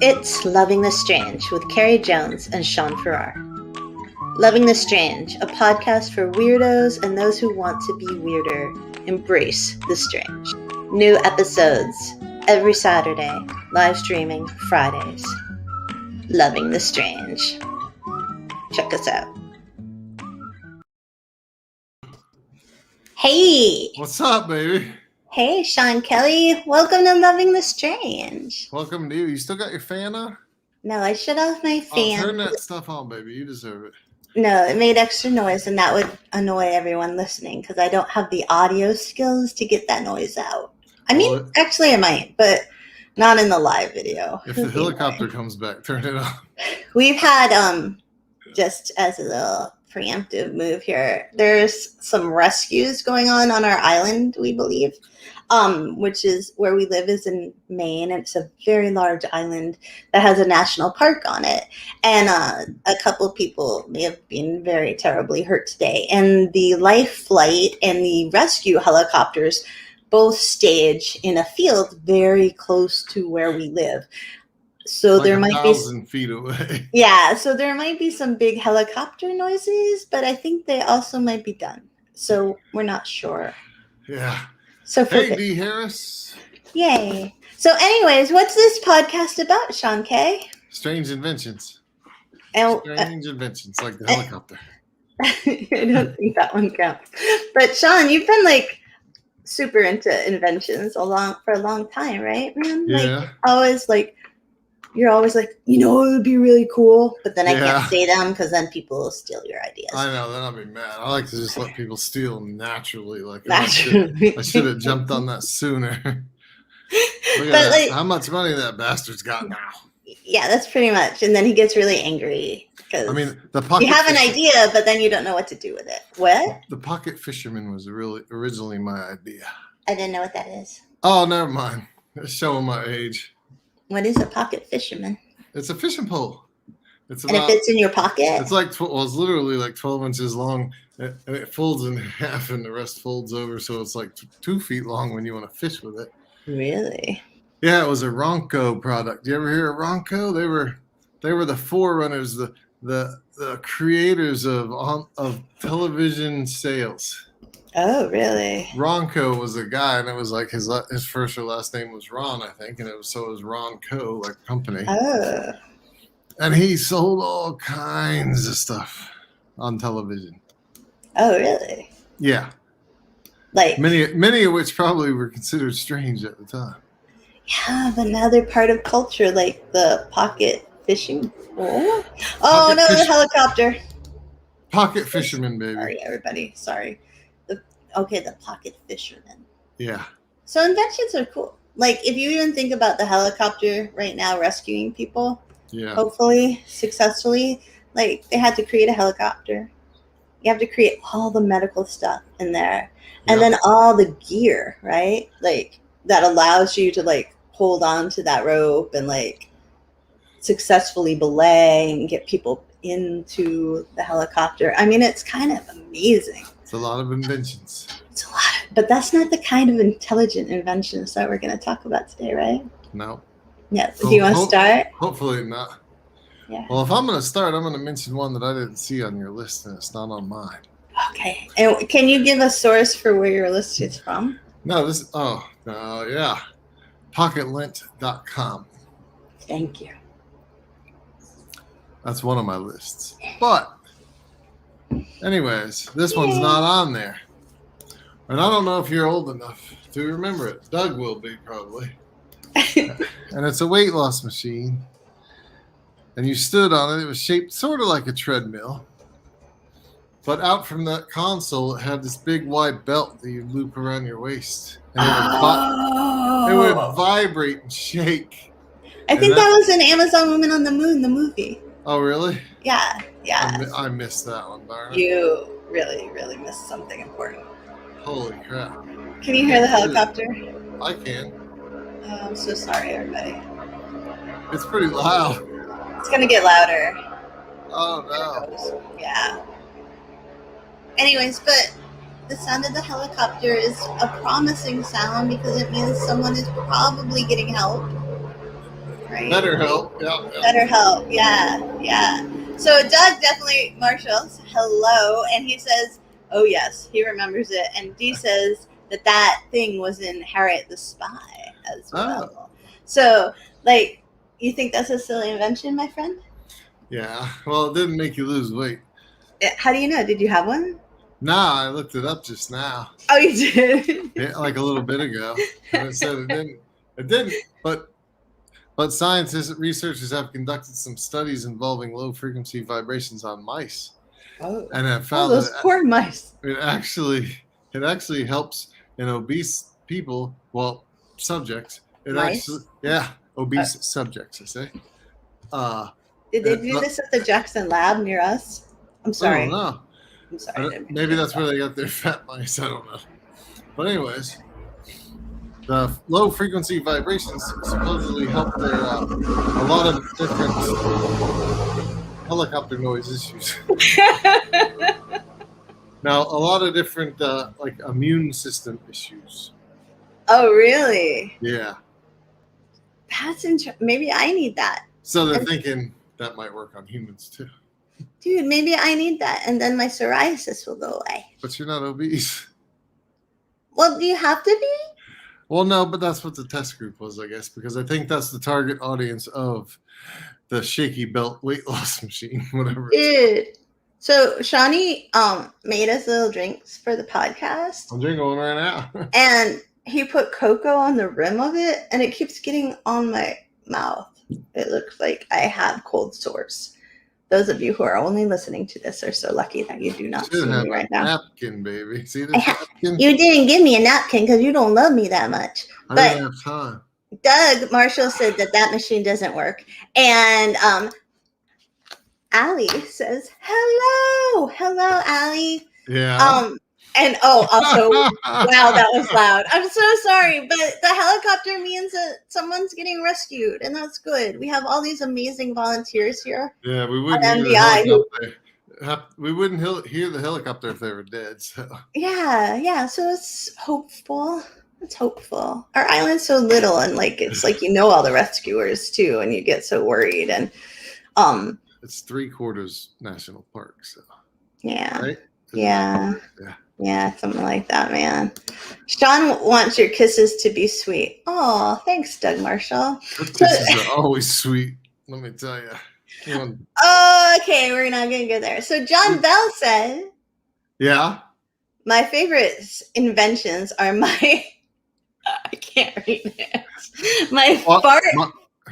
It's Loving the Strange with Carrie Jones and Shaun. Loving the Strange, a podcast for weirdos and those who want to be weirder. Embrace the strange. New episodes every Saturday, live streaming Fridays. Loving the Strange. Check us out. Hey! What's up, baby? Hey, Sean Kelly. Welcome to Loving the Strange. Welcome to you. You still got your fan on? No, I shut off my fan. Turn that stuff on, baby. You deserve it. No, it made extra noise, and that would annoy everyone listening because I don't have the audio skills to get that noise out. I mean, actually I might, but not in the live video. If the helicopter comes back, turn it on. We've had, just as a little preemptive move here, there's some rescues going on our island, we believe, which is where we live, is in Maine. It's a very large island that has a national park on it. And a couple people may have been very terribly hurt today. And the life flight and the rescue helicopters both stage in a field very close to where we live. So like there might be 1,000 feet away. Yeah, so there might be some big helicopter noises, but I think they also might be done. So we're not sure. Yeah. So hey, D. Harris. Yay. So anyways, what's this podcast about, Sean K? Strange inventions. Strange inventions, like the helicopter. I don't think that one counts. But Sean, you've been like super into inventions for a long time, right, man? Yeah. You're always like, it would be really cool, but then I can't say them because then people will steal your ideas. I know, then I'll be mad. I like to just let people steal naturally. I should have jumped on that sooner. Look at how much money that bastard's got now. Yeah, that's pretty much. And then he gets really angry because you have an idea, but then you don't know what to do with it. What? The pocket fisherman was originally my idea. I didn't know what that is. Oh, never mind. It's showing my age. What is a pocket fisherman? It's a fishing pole. And it fits in your pocket? It's like it's literally like 12 inches long, and it folds in half, and the rest folds over, so it's like 2 feet long when you want to fish with it. Really? Yeah, it was a Ronco product. You ever hear of Ronco? They were the forerunners, the creators of television sales. Oh, really? Ronco was a guy, and it was like his first or last name was Ron, I think, and it was Ronco, like company. Oh. And he sold all kinds of stuff on television. Oh, really? Yeah. Like many of which probably were considered strange at the time. Yeah, but now they're part of culture, like the pocket fishing pole. Oh, no, the helicopter. Pocket fisherman, baby. Sorry, everybody. Sorry. The pocket fisherman. Yeah. So inventions are cool. Like, if you even think about the helicopter right now rescuing people, hopefully successfully, like, they had to create a helicopter. You have to create all the medical stuff in there. And then all the gear, right? Like, that allows you to, like, hold on to that rope and, like, successfully belay and get people into the helicopter. I mean, it's kind of amazing. It's a lot of inventions. But that's not the kind of intelligent inventions that we're going to talk about today, right? No. Yeah. Do you want to start? Hopefully not. Yeah. Well, if I'm going to start, I'm going to mention one that I didn't see on your list, and it's not on mine. Okay. And can you give a source for where your list is from? No, Pocketlint.com. Thank you. That's one of my lists. But anyways, this one's not on there. And I don't know if you're old enough to remember it. Doug will be, probably. And it's a weight loss machine. And you stood on it. It was shaped sort of like a treadmill. But out from that console, it had this big wide belt that you loop around your waist. And it would vibrate and shake. I think that was an Amazon Woman on the Moon, the movie. Oh, really? Yeah. I missed that one, darn it. You really, really missed something important. Holy crap. Can you hear the helicopter? I can. Oh, I'm so sorry, everybody. It's pretty loud. It's going to get louder. Oh, no. Yeah. Anyways, but the sound of the helicopter is a promising sound because it means someone is probably getting help. right? BetterHelp. Yeah. BetterHelp. Yeah. So Doug definitely Marshall's hello, and he says, "Oh yes, he remembers it." And Dee says that thing was in Harriet the Spy as well. Oh. So, like, you think that's a silly invention, my friend? Yeah. Well, it didn't make you lose weight. How do you know? Did you have one? Nah, I looked it up just now. Oh, you did. Yeah, like a little bit ago, and it said it didn't. It didn't. But scientists, researchers have conducted some studies involving low frequency vibrations on mice, Oh, and have found those that poor mice. it actually helps in obese people. Well, subjects. It actually, Mice. yeah, obese subjects. I say. Uh, Did they do this at the Jackson Lab near us? I'm I don't sorry. know. I'm sorry. I didn't mean to Maybe that's interrupt. where they got their fat mice. I don't know. But anyways, the low frequency vibrations supposedly help their a lot of different helicopter noise issues. Now, a lot of different like immune system issues. Oh, really? Yeah. That's interesting. Maybe I need that. So they're thinking that might work on humans too. Dude, maybe I need that, and then my psoriasis will go away. But you're not obese. Well, do you have to be? Well, no, but that's what the test group was, I guess, because I think that's the target audience of the shaky belt weight loss machine, whatever. Dude. So Shawnee made us little drinks for the podcast. I'm drinking one right now. And he put cocoa on the rim of it, and it keeps getting on my mouth. It looks like I have cold sores. Those of you who are only listening to this are so lucky that you do not see me right now. Napkin, baby. See this napkin? You didn't give me a napkin because you don't love me that much. I didn't have time. Doug Marshall said that machine doesn't work. And Allie says, hello, Allie. Yeah. And also, wow, that was loud. I'm so sorry, but the helicopter means that someone's getting rescued, and that's good. We have all these amazing volunteers here. Yeah, we wouldn't hear the helicopter. We wouldn't hear the helicopter if they were dead. So. Yeah. So it's hopeful. It's hopeful. Our island's so little, and it's like all the rescuers too, and you get so worried. And it's 3/4 national park, so yeah, right? Yeah, something like that, man. Shaun wants your kisses to be sweet. Oh, thanks, Doug Marshall. Kisses are always sweet. Let me tell you. Okay, we're not gonna go there. So John Bell said, "Yeah, my favorite inventions are my." I can't read it. My fart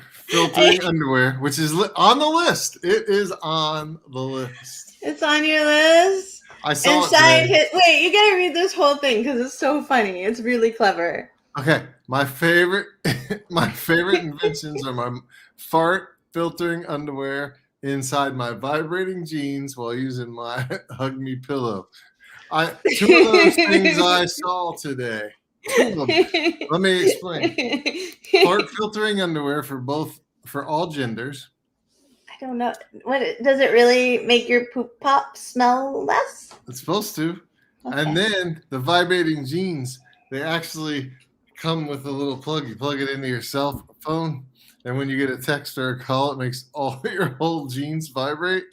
filtering underwear, which is on the list. It is on the list. It's on your list. I saw Inside it. Wait, you gotta read this whole thing because it's so funny. It's really clever. Okay, my favorite inventions are my fart filtering underwear inside my vibrating jeans while using my Hug Me pillow. Two of those things I saw today. Two of them. Let me explain. Fart filtering underwear for all genders. I don't know. What does it really make your poop pop smell less? It's supposed to. Okay. And then the vibrating jeans, they actually come with a little plug. You plug it into your cell phone, and when you get a text or a call, it makes all your whole jeans vibrate.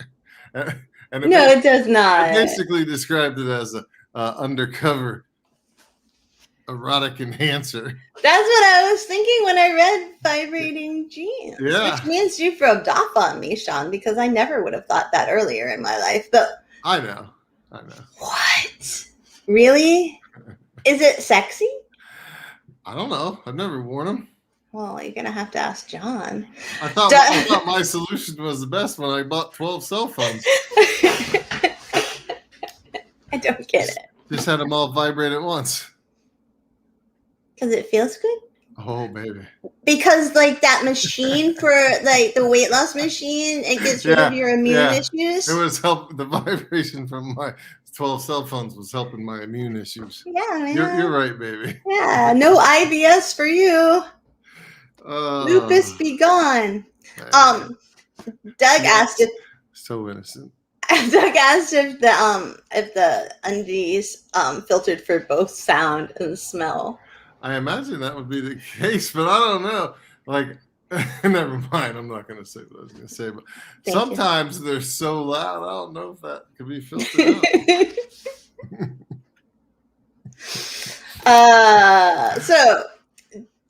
And it does not. I basically described it as a undercover erotic enhancer. That's what I was thinking when I read vibrating jeans. Yeah. Which means you've rubbed off on me, Shaun, because I never would have thought that earlier in my life. But I know. What? Really? Is it sexy? I don't know. I've never worn them. Well, you're going to have to ask John. I thought my solution was the best when I bought 12 cell phones. I don't get it. Just had them all vibrate at once. Because it feels good? Oh, baby. Because that machine for the weight loss machine, it gets rid of your immune issues. It was the vibration from my 12 cell phones was helping my immune issues. Yeah, man. You're right, baby. Yeah, no IBS for you. Lupus be gone. Doug asked if so innocent. Doug asked if the undies filtered for both sound and smell. I imagine that would be the case, but I don't know. Never mind. I'm not going to say what I was going to say, but sometimes they're so loud. I don't know if that could be filtered out. So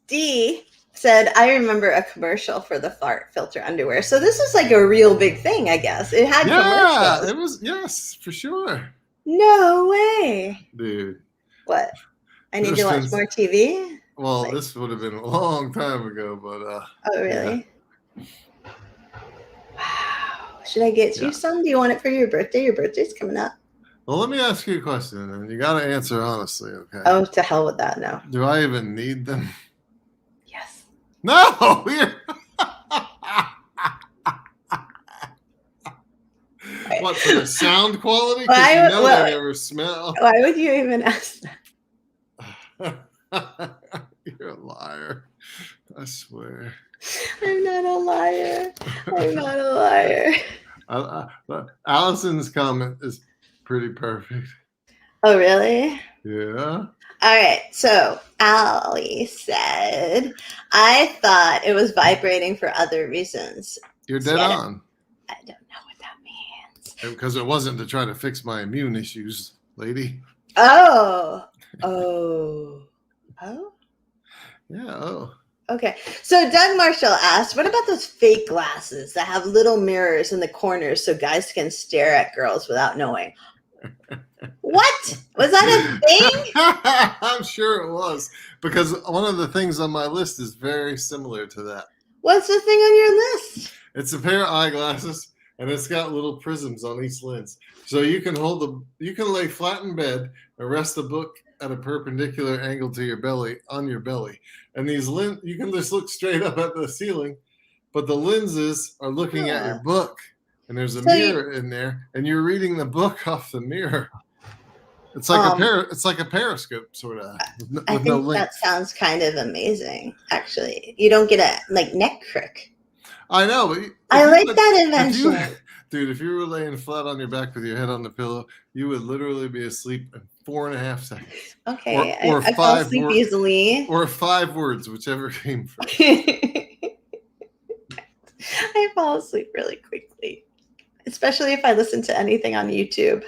D said, I remember a commercial for the fart filter underwear. So this is like a real big thing, I guess. It had commercials. It was, yes, for sure. No way. Dude. What? I need to watch more TV? Well, this would have been a long time ago, but oh, really? Yeah. Wow. Should I get you some? Do you want it for your birthday? Your birthday's coming up. Well, let me ask you a question, and you got to answer honestly, okay? Oh, to hell with that, no. Do I even need them? Yes. No! What, for the sound quality? Because they never smell. Why would you even ask that? You're a liar. I swear. I'm not a liar. I'm not a liar. Allison's comment is pretty perfect. Oh, really? Yeah. All right. So Allie said, I thought it was vibrating for other reasons. You're dead on. I don't know what that means. Because it wasn't to try to fix my immune issues, lady. Oh. Yeah, oh. Okay. So Doug Marshall asked, what about those fake glasses that have little mirrors in the corners so guys can stare at girls without knowing? What? Was that a thing? I'm sure it was. Because one of the things on my list is very similar to that. What's the thing on your list? It's a pair of eyeglasses, and it's got little prisms on each lens. So you can lay flat in bed and rest the book at a perpendicular angle to your belly, on your belly. And these you can just look straight up at the ceiling, but the lenses are looking at your book, and there's a mirror in there, and you're reading the book off the mirror. It's like it's like a periscope sort of. I think that sounds kind of amazing. Actually, you don't get a neck crick. I know, but I like that invention. Dude, if you were laying flat on your back with your head on the pillow, you would literally be asleep in 4.5 seconds. Okay, or I fall asleep easily. Or 5 words, whichever came first. I fall asleep really quickly, especially if I listen to anything on YouTube.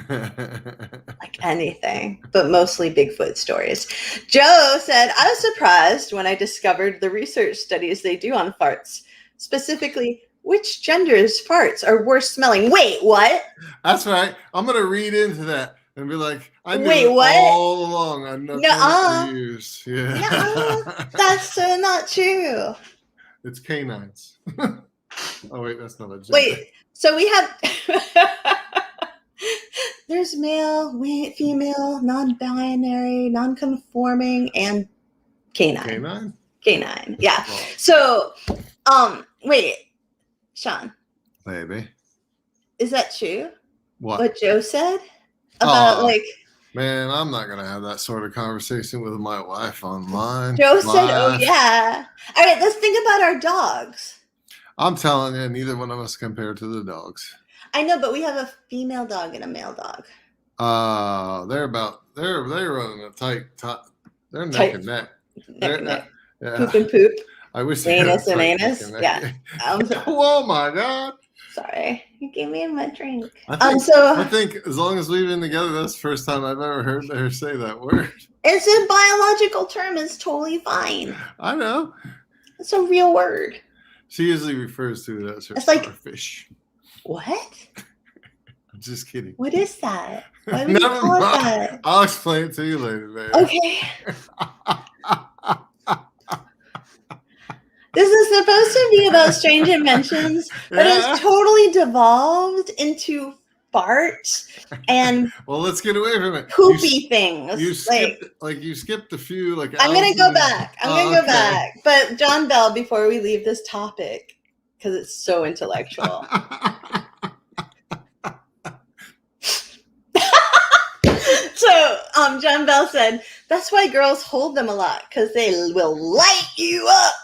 Like anything, but mostly Bigfoot stories. Joe said, I was surprised when I discovered the research studies they do on farts, specifically which gender's farts are worse smelling. Wait, what? That's right. I'm going to read into that and be like, I knew all along. I'm not use. Yeah. That's not true. It's canines. Oh, wait, that's not a gender. Wait, so we have... There's male, female, non-binary, non-conforming, and canine. Canine. Yeah. So, wait, Shaun. Maybe. Is that true? What Joe said about Man, I'm not gonna have that sort of conversation with my wife online. Joe said, "Oh yeah." All right, let's think about our dogs. I'm telling you, neither one of us compare to the dogs. I know, but we have a female dog and a male dog. They're running a tight. They're neck and neck. Neck and neck. Yeah. Poop and poop. I wish anus and anus. Yeah. Oh my God. Sorry, you gave me my drink. I think as long as we've been together, that's the first time I've ever heard her say that word. It's a biological term. It's totally fine. I know. It's a real word. She usually refers to it as her starfish. What? I'm just kidding. What is that? Why would you call it that? I'll explain it to you later, baby. Okay. This is supposed to be about strange inventions, but it's totally devolved into farts and well, let's get away from it. Poopy things. You skipped a few. I'm gonna go back. But John Bell, before we leave this topic, because it's so intellectual. So John Bell said that's why girls hold them a lot, because they will light you up.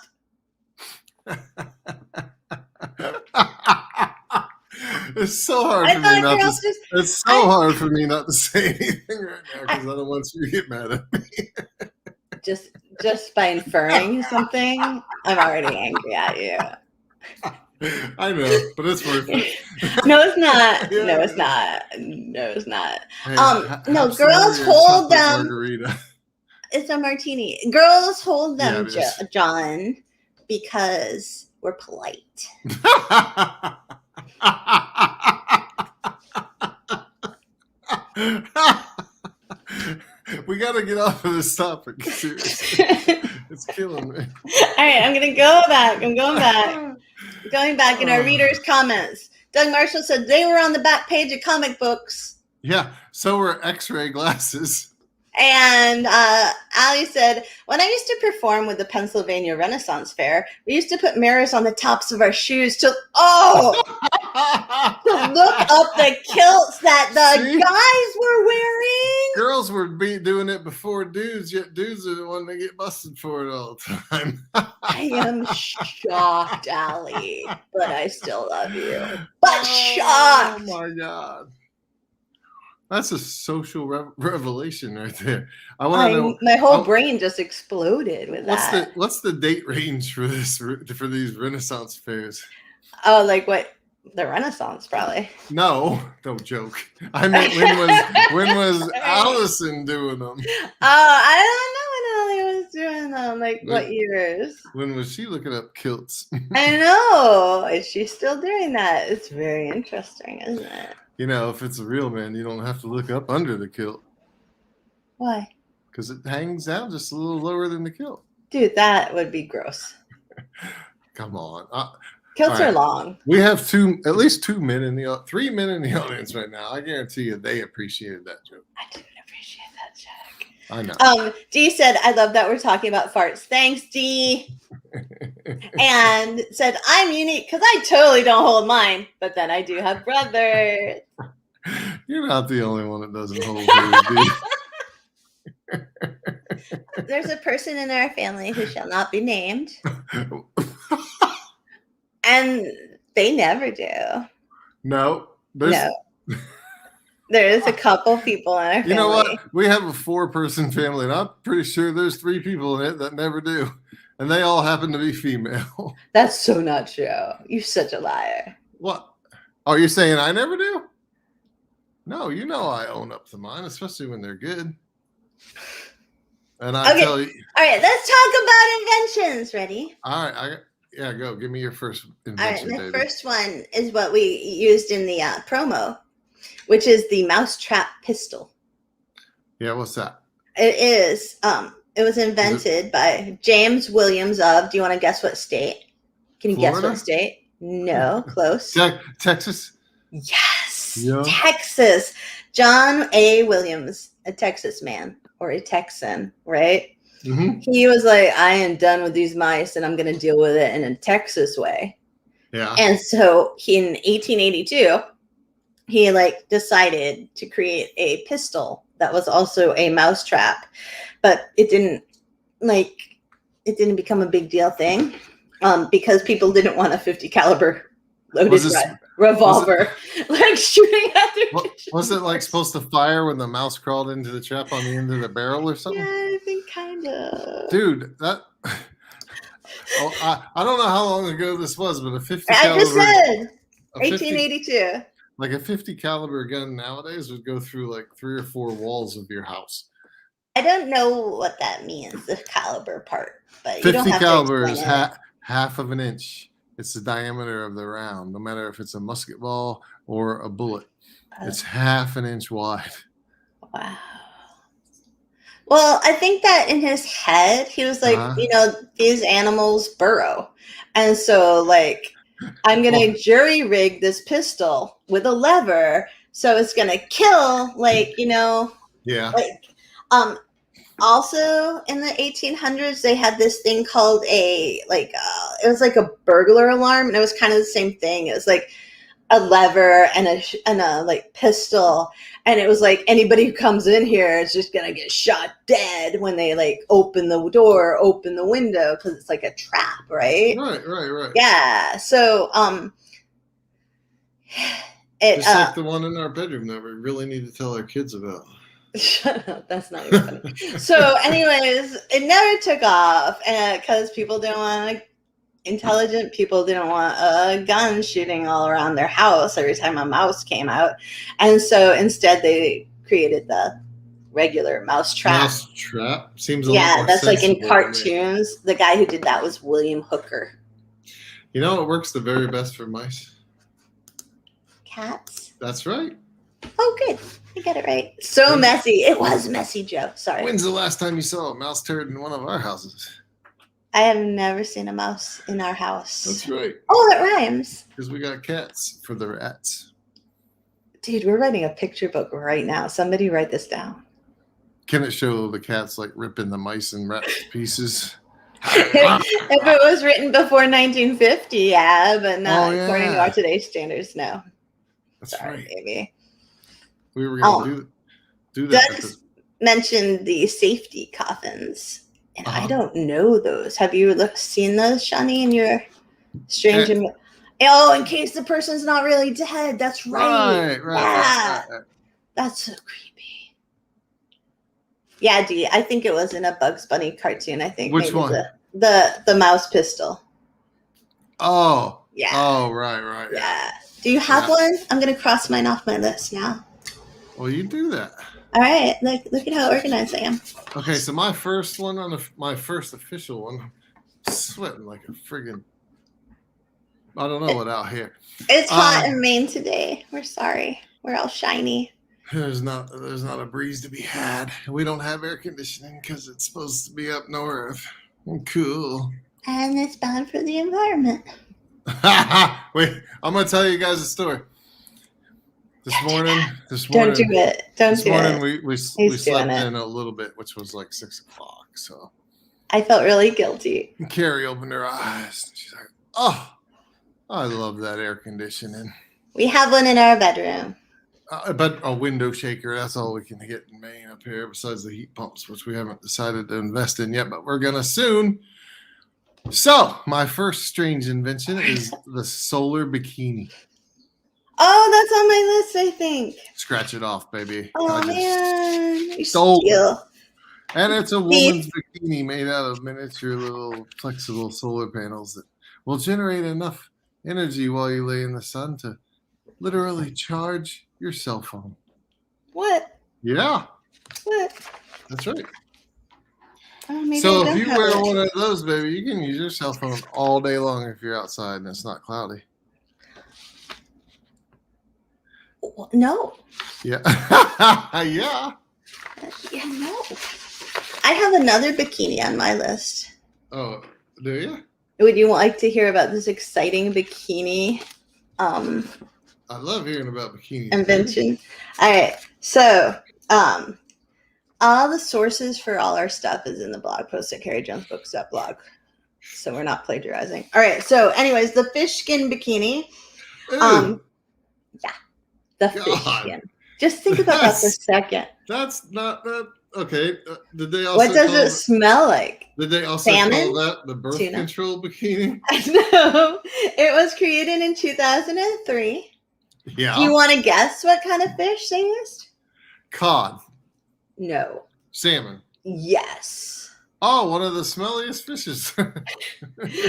It's so hard for me not to. It's so hard for me not to say anything right now because I don't want you to get mad at me. Just just by inferring something, I'm already angry at you. I know, but it's worth it. No, it's not. Yeah, No, it it's is. not. No, it's not. Hey, No, have some more of girls your hold chocolate them. margarita. It's a martini. Girls hold Yeah, them, it is. John, because we're polite. We got to get off of this topic. Seriously. It's killing me. All right, I'm going to go back. I'm going back. Going back in our readers' comments. Doug Marshall said they were on the back page of comic books. Yeah, so were X-ray glasses. And Ali said, when I used to perform with the Pennsylvania Renaissance Fair, we used to put mirrors on the tops of our shoes to look up the kilts that the guys were wearing. Girls were doing it before dudes, yet dudes are the one that get busted for it all the time. I am shocked, Ali, but I still love you. But shocked. Oh my God. That's a social revelation right there. I want to know. My whole brain just exploded with that. What's the date range for these Renaissance fairs? Oh, like what? The Renaissance, probably. No, don't joke. I meant when was Allison doing them? Oh, I don't know when Ali was doing them. Like what years? When was she looking up kilts? I know. Is she still doing that? It's very interesting, isn't it? You know, if it's a real man, you don't have to look up under the kilt. Why? Because it hangs down just a little lower than the kilt. Dude, that would be gross. Come on. Kilts are long. We have at least 3 men in the audience right now. I guarantee you they appreciated that joke. I didn't appreciate that joke. I know. Dee said, I love that we're talking about farts. Thanks, Dee. And said, I'm unique because I totally don't hold mine, but then I do have brothers. You're not the only one that doesn't hold hers, Dee. There's a person in our family who shall not be named. And they never do. No. There is a couple people in our family. You know what? We have a 4-person family, and I'm pretty sure there's 3 people in it that never do. And they all happen to be female. That's so not true. You're such a liar. What? Oh, you're saying I never do? No, you know I own up to mine, especially when they're good. And I tell you. All right, let's talk about inventions. Ready? All right. Go. Give me your first invention. All right, the first one is what we used in the promo, which is the mousetrap pistol. Yeah, what's that? It is. It was invented by James Williams of. Do you want to guess what state? Can you Florida? Guess what state? No, close. Texas. Yes, yeah. Texas. John A. Williams, a Texas man or a Texan, right? Mm-hmm. He was like, I am done with these mice and I'm going to deal with it in a Texas way. Yeah. And so in 1882, he decided to create a pistol that was also a mousetrap, but it didn't become a big deal thing because people didn't want a 50 caliber loaded revolver shooting at their Was it supposed to fire when the mouse crawled into the trap on the end of the barrel or something? Yeah, I think kind of. Dude, that. I don't know how long ago this was, but a 50 I caliber. just said 1882. Like a 50 caliber gun nowadays would go through 3 or 4 walls of your house. I don't know what that means, the caliber part, but 50 you don't have caliber to is half of an inch. It's the diameter of the round, no matter if it's a musket ball or a bullet. It's half an inch wide. Wow. Well, I think that in his head, he was like, these animals burrow. And so, I'm going to jury rig this pistol with a lever. So it's going to kill, Yeah. Also in the 1800s, they had this thing called it was like a burglar alarm. And it was kind of the same thing. It was like a lever and a pistol. And it was like anybody who comes in here is just going to get shot dead when they open the door, open the window, because it's like a trap, right? Right. Yeah. So, it's like the one in our bedroom that we really need to tell our kids about. Shut up. That's not even funny. So, anyways, it never took off, and because people didn't want intelligent people didn't want a gun shooting all around their house every time a mouse came out, and so instead they created the regular mouse trap. Mouse trap seems a lot Yeah, more that's like in sensible to me. cartoons. The guy who did that was William Hooker. You know what works the very best for mice? Cats. That's right. Oh, good. I got it right. So messy. It was messy, Joe. Sorry. When's the last time you saw a mouse turd in one of our houses? I have never seen a mouse in our house. That's right. Oh, that rhymes. Because we got cats for the rats. Dude, we're writing a picture book right now. Somebody write this down. Can it show the cats like ripping the mice and rats to pieces? If it was written before 1950, yeah, but not according to our today's standards, no. That's Sorry, right. baby. We were going to do that. Doug mentioned the safety coffins, and I don't know those. Have you seen those, Shawnee, in your strange? Oh, in case the person's not really dead. That's right. Right. That's so creepy. Yeah, Dee, I think it was in a Bugs Bunny cartoon. I think. Which one? The mouse pistol. Oh. Yeah. Oh, right. Yeah. Do you have one? I'm gonna cross mine off my list now. Well, you do that. All right. Look at how organized I am. Okay, so my first one my first official one, I'm sweating like a friggin' I don't know what out here. It's hot in Maine today. We're sorry. We're all shiny. There's not a breeze to be had. We don't have air conditioning because it's supposed to be up north. Cool. And it's bad for the environment. Wait, I'm gonna tell you guys a story. This morning. Don't do it. This morning we slept in a little bit, which was like 6 o'clock. So I felt really guilty. And Carrie opened her eyes. She's like, "Oh, I love that air conditioning." We have one in our bedroom. But a window shaker, that's all we can get in Maine up here, besides the heat pumps, which we haven't decided to invest in yet, but we're gonna soon. So my first strange invention is the solar bikini. Oh, that's on my list, I think. Scratch it off, baby. Oh, man. You stole. Steal. And it's a woman's bikini made out of miniature little flexible solar panels that will generate enough energy while you lay in the sun to literally charge your cell phone. What? Yeah. What? That's right. Oh, so if you wear one of those, baby, you can use your cell phone all day long if you're outside and it's not cloudy. No. Yeah. Yeah. Yeah, no. I have another bikini on my list. Oh, do you? Would you like to hear about this exciting bikini? I love hearing about bikini invention. All right. So, all the sources for all our stuff is in the blog post at carriejonesbooks.blog. So we're not plagiarizing. All right. So, anyways, the fish skin bikini. Yeah. The fish skin. Just think about that for a second. That's not that. Okay. Did they also? What does it smell like? Did they also call that the birth control bikini? No. It was created in 2003. Yeah. Do you want to guess what kind of fish they used? Cod. No. Salmon. Yes. Oh, one of the smelliest fishes.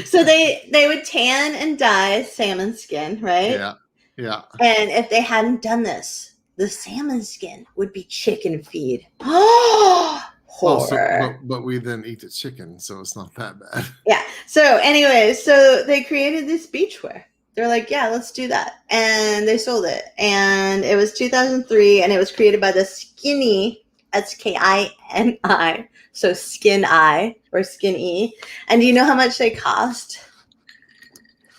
So they would tan and dye salmon skin, right? Yeah. Yeah. And if they hadn't done this, the salmon skin would be chicken feed. Oh, horror. But we then eat the chicken, so it's not that bad. Yeah. So anyway, so they created this beachwear. They're like, yeah, let's do that. And they sold it. And it was 2003, and it was created by the Skinny, that's K-I-N-I, so Skin I or Skin E. And do you know how much they cost?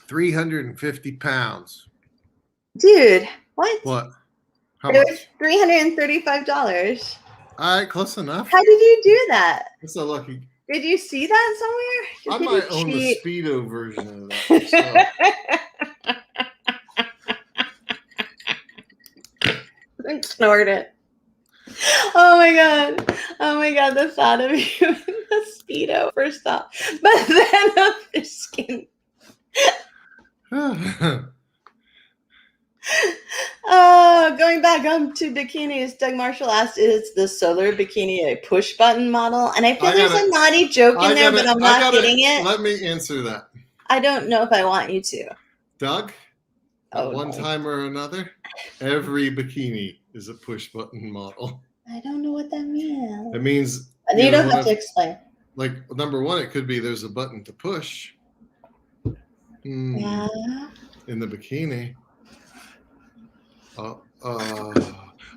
350 pounds. Dude, what? What? How it much? was $335. All right, close enough. How did you do that? That's so lucky. Did you see that somewhere? I might own the Speedo version of that. Snort it. Oh my god, the thought of you in the Speedo first off, but then the fish skin. Oh, going back welcome to bikinis. Doug Marshall asked, is the solar bikini a push button model? And I feel there's a naughty joke in there, but I'm not getting it. Let me answer that. I don't know if I want you to. Doug, at one time or another, every bikini is a push button model. I don't know what that means. It means you don't have to explain. Like, number one, it could be there's a button to push. Yeah. In the bikini. I'll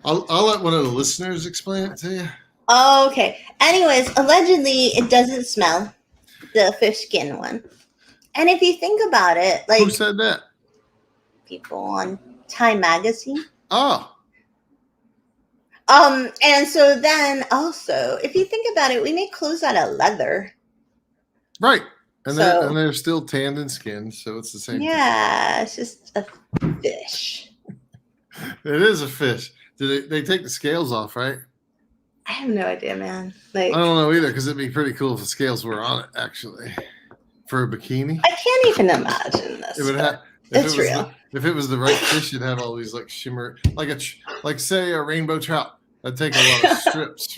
let one of the listeners explain it to you. Oh, okay. Anyways, allegedly, it doesn't smell, the fish skin one. And if you think about it, like, who said that? People on Time Magazine. Oh. And so then also, if you think about it, we make clothes out of leather. Right. And they're still tanned and skinned, so it's the same thing. It's just a fish. It is a fish. They take the scales off, right? I have no idea, man. Like, I don't know either, because it'd be pretty cool if the scales were on it, actually. For a bikini. I can't even imagine this. It would have. It's real. If it was the right fish, it'd have all these like shimmer, like say a rainbow trout. That'd take a lot of strips.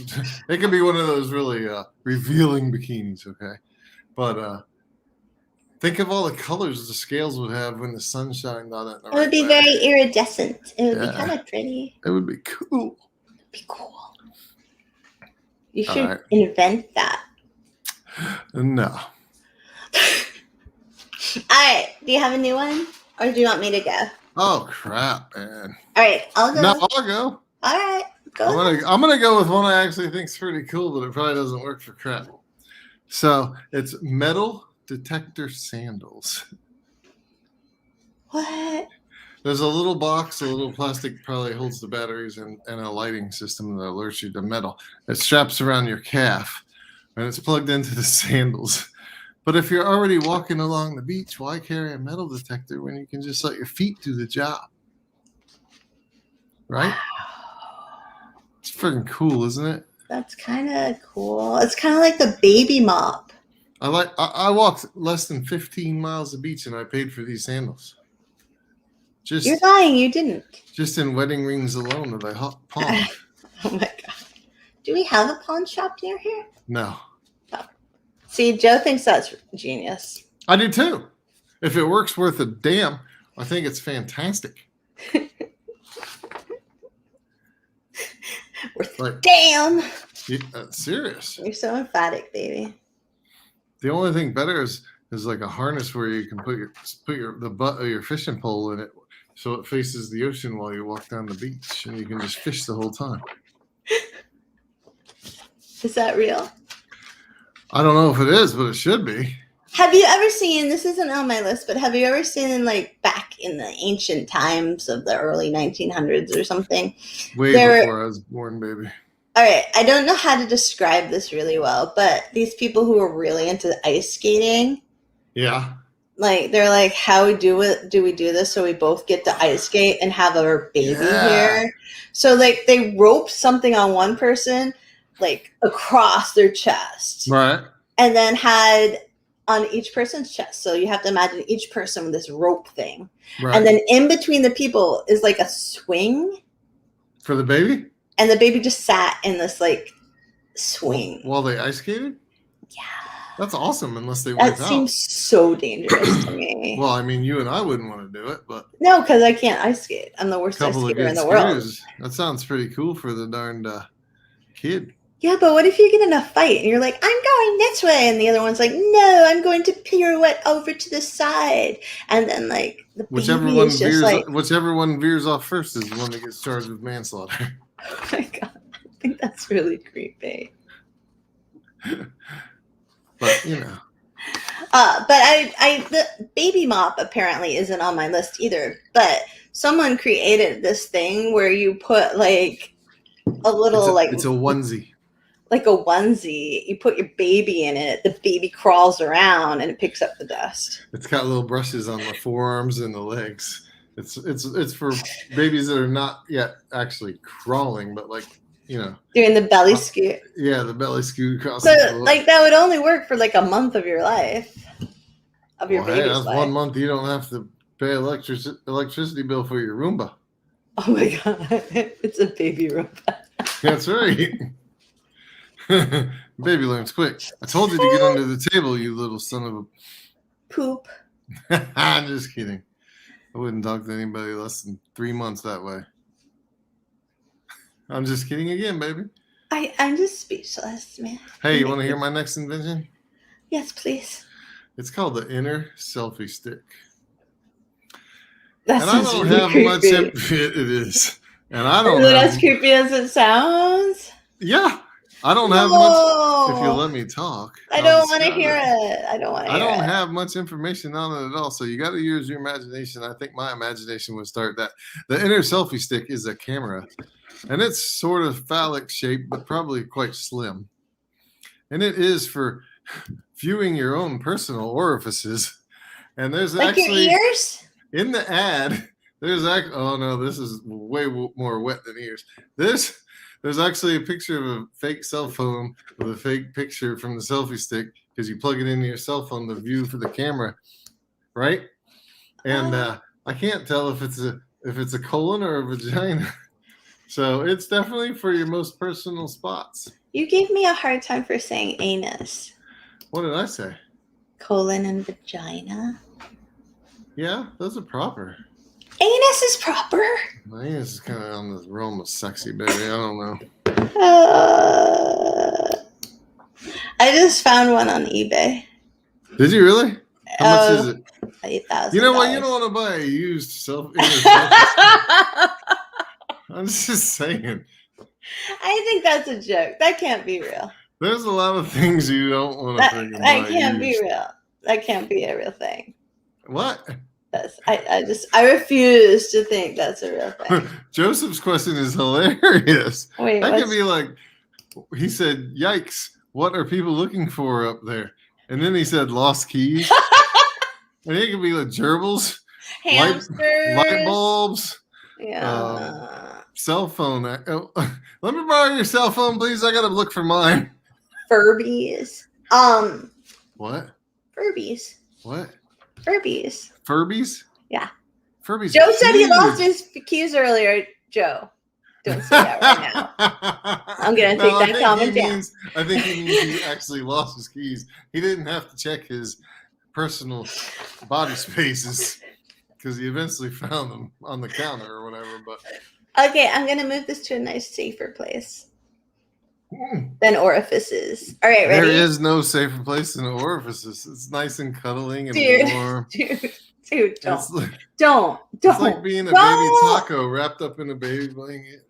It could be one of those really revealing bikinis, okay? But think of all the colors the scales would have when the sun shined on it. It would be very iridescent. It would be kind of pretty. It would be cool. You should invent that. No. All right. Do you have a new one? Or do you want me to go? Oh, crap, man. All right. I'll go. No, I'll go. All right. I'm gonna go with one I actually think is pretty cool, but it probably doesn't work for crap. So it's metal detector sandals. What? There's a little box, a little plastic, probably holds the batteries and a lighting system that alerts you to metal. It straps around your calf, and it's plugged into the sandals. But if you're already walking along the beach, why carry a metal detector when you can just let your feet do the job? Right? It's freaking cool, isn't it? That's kind of cool. It's kind of like the baby mop. I walked less than 15 miles to the beach and I paid for these sandals. You're lying, you didn't. Just in wedding rings alone that I pawned. Oh my god. Do we have a pawn shop near here? No. Oh. See, Joe thinks that's genius. I do too. If it works worth a damn, I think it's fantastic. Damn. Serious. You're so emphatic, baby. The only thing better is like a harness where you can put the butt of your fishing pole in it, so it faces the ocean while you walk down the beach, and you can just fish the whole time. Is that real? I don't know if it is, but it should be. Have you ever seen, this isn't on my list, but have you ever seen, like, back in the ancient times of the early 1900s or something? Before I was born, baby. All right, I don't know how to describe this really well, but these people who are really into ice skating. Yeah. Like, they're like, how do we do this so we both get to ice skate and have our baby here? So, like, they rope something on one person, like, across their chest. Right. And then had on each person's chest. So you have to imagine each person with this rope thing. Right. And then in between the people is, like, a swing. For the baby? And the baby just sat in this, like, swing. While they ice skated? Yeah. That's awesome, unless they went out. That seems so dangerous to me. Well, I mean, you and I wouldn't want to do it, but... No, because I can't ice skate. I'm the worst ice skater in the world. That sounds pretty cool for the darned kid. Yeah, but what if you get in a fight and you're like, I'm going this way, and the other one's like, no, I'm going to pirouette over to the side, and then like the whichever one veers off first is the one that gets charged with manslaughter. Oh my god, I think that's really creepy. But you know. But the baby mop apparently isn't on my list either. But someone created this thing where you put like a little it's a onesie. Like a onesie, you put your baby in it, the baby crawls around and it picks up the dust. It's got little brushes on the forearms and the legs. It's for babies that are not yet actually crawling, but like, you know, doing the belly scoot. Yeah, the belly scoot across. So like that would only work for like a month of your life. Of your baby's that's life. 1 month you don't have to pay electricity bill for your Roomba. Oh my god, it's a baby robot. That's right. Baby learns quick. I told you to get under the table, you little son of Poop. a. I'm just kidding. I wouldn't talk to anybody less than 3 months that way. I'm just kidding again, baby. I'm just speechless, man. Hey, you want to hear my next invention? Yes, please. It's called the inner selfie stick. That And I sounds don't really have much. creepy. It is. And I don't Is it have. as creepy as it sounds? Yeah. I don't have much. If you'll let me talk, I I'll don't want to describe hear it. it. I don't want to I hear don't it. have much information on it at all, so you got to use your imagination. I think my imagination would start that. The inner selfie stick is a camera, and it's sort of phallic shaped, but probably quite slim. And it is for viewing your own personal orifices. And there's Like actually your ears? in the ad, there's actually, oh no, this is way more wet than ears. There's actually a picture of a fake cell phone with a fake picture from the selfie stick because you plug it into your cell phone to view for the camera, right? And I can't tell if it's a colon or a vagina. So it's definitely for your most personal spots. You gave me a hard time for saying anus. What did I say? Colon and vagina. Yeah, those are proper. Anus is proper. My anus is kind of on the realm of sexy, baby. I don't know. I just found one on eBay. Did you really? How much is it? $8,000. You know what? You don't want to buy a used self. I'm just saying. I think that's a joke. That can't be real. There's a lot of things you don't want to freaking buy. That can't be real. That can't be a real thing. What? I refuse to think that's a real thing. Joseph's question is hilarious. Wait, that could be like, he said, "Yikes! What are people looking for up there?" And then he said, "Lost keys." And it could be like gerbils, hamsters, light bulbs, cell phone. Let me borrow your cell phone, please. I gotta look for mine. Furbies. What? Furbies. What? Furbies. Furbies? Yeah. Furbies. Joe said he lost his keys earlier. Joe, don't say that right now. I'm gonna take that comment down. I think he means he actually lost his keys. He didn't have to check his personal body spaces because he eventually found them on the counter or whatever. But okay, I'm gonna move this to a nice, safer place than orifices. All right, ready? There is no safer place than orifices. It's nice and cuddling and warm. Dude, don't. It's like being a baby taco wrapped up in a baby blanket.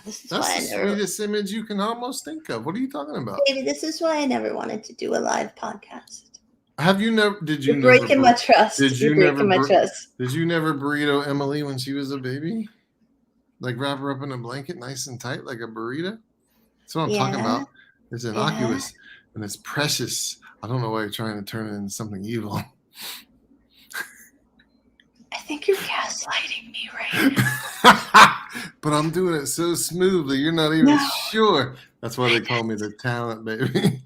That's the sweetest image you can almost think of. What are you talking about? Baby, this is why I never wanted to do a live podcast. Have you never? You're breaking my trust. You're breaking my trust. Did you never burrito Emily when she was a baby? Like wrap her up in a blanket, nice and tight, like a burrito. That's what I'm talking about. It's innocuous and it's precious. I don't know why you're trying to turn it into something evil. I think you're gaslighting me right now. But I'm doing it so smoothly, you're not even sure. That's why they call me the talent, baby.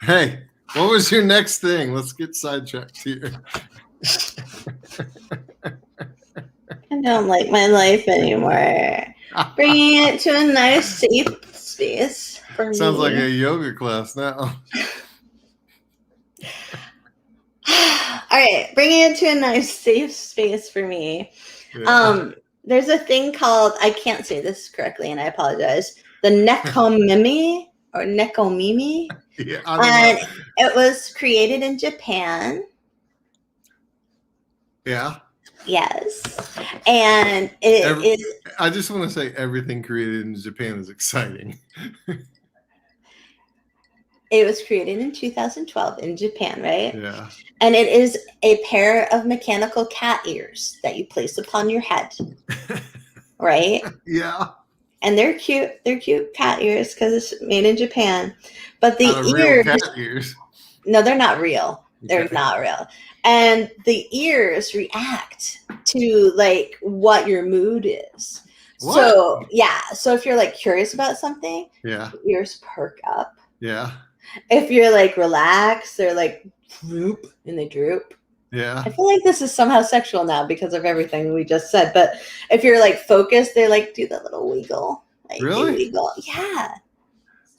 Hey, what was your next thing? Let's get sidetracked here. I don't like my life anymore. Bringing it to a nice, safe space for me. Sounds like a yoga class now. All right, bringing it to a nice, safe space for me. Yeah. There's a thing called, I can't say this correctly, and I apologize, the nekomimi or nekomimi. Yeah, and it was created in Japan. Yeah. Yes. And it is. I just want to say everything created in Japan is exciting. It was created in 2012 in Japan, right? Yeah. And it is a pair of mechanical cat ears that you place upon your head. Right? Yeah. And they're cute. They're cute cat ears because it's made in Japan. But the ears. Cat ears. No, they're not real. They're not real. And the ears react to like what your mood is. What? So yeah. So if you're like curious about something, the ears perk up. Yeah. If you're like relaxed, they're like droop and they droop. Yeah. I feel like this is somehow sexual now because of everything we just said. But if you're like focused, they like do that little wiggle. Like Really? they wiggle. Yeah.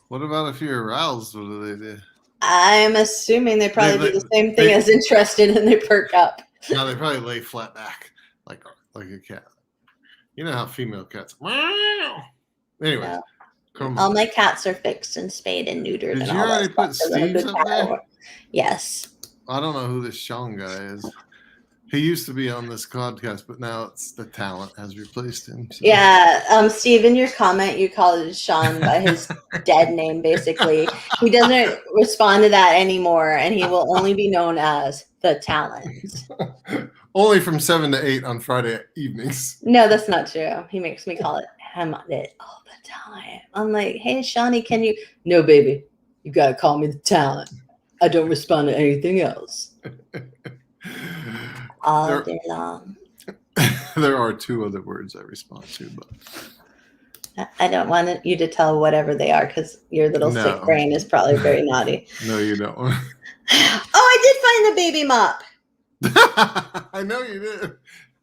What about if you're aroused? What do they do? I'm assuming they probably do the same thing they- as interested and they perk up. No, they probably lay flat back like a cat. You know how female cats. Anyway, No. All my cats are fixed and spayed and neutered. Did and you all already that put stuff. Steve's up there? Yes. I don't know who this Shaun guy is. He used to be on this podcast, but now it's the talent has replaced him. So. Yeah, Steve, in your comment, you called Shaun by his dead name, basically. He doesn't respond to that anymore, and he will only be known as the talent. Only from 7 to 8 on Friday evenings. No, that's not true. He makes me call him it all the time. I'm like, hey, Shawnee, can you? No, baby, you gotta call me the talent. I don't respond to anything else. All day long. There are 2 other words I respond to, but I don't want you to tell whatever they are because your little sick brain is probably very naughty. No, you don't. Oh, I did find the baby mop. I know you did.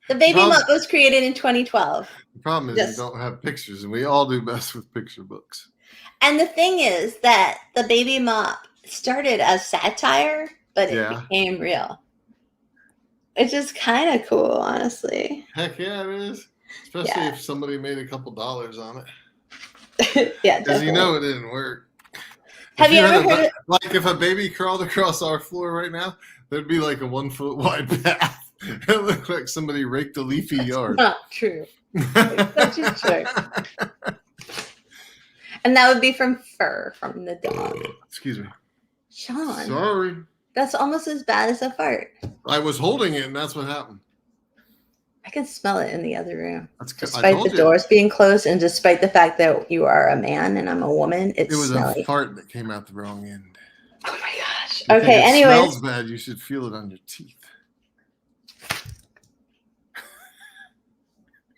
The baby mop was created in 2012. The problem is you don't have pictures, and we all do best with picture books. And the thing is that the baby mop started as satire, but it became real. It's just kind of cool, honestly. Heck yeah, it is. Especially if somebody made a couple dollars on it. Yeah, because you know it didn't work. Have you ever heard like if a baby crawled across our floor right now, there'd be like a 1 foot wide path. It looked like somebody raked a leafy yard. Not true. Such a joke. And that would be from fur from the dog. Excuse me. Shaun. Sorry. That's almost as bad as a fart. I was holding it, and that's what happened. I can smell it in the other room. Despite the doors being closed and despite the fact that you are a man and I'm a woman, it was smelly. A fart that came out the wrong end. Oh my gosh. Okay, anyway. It smells bad. You should feel it on your teeth.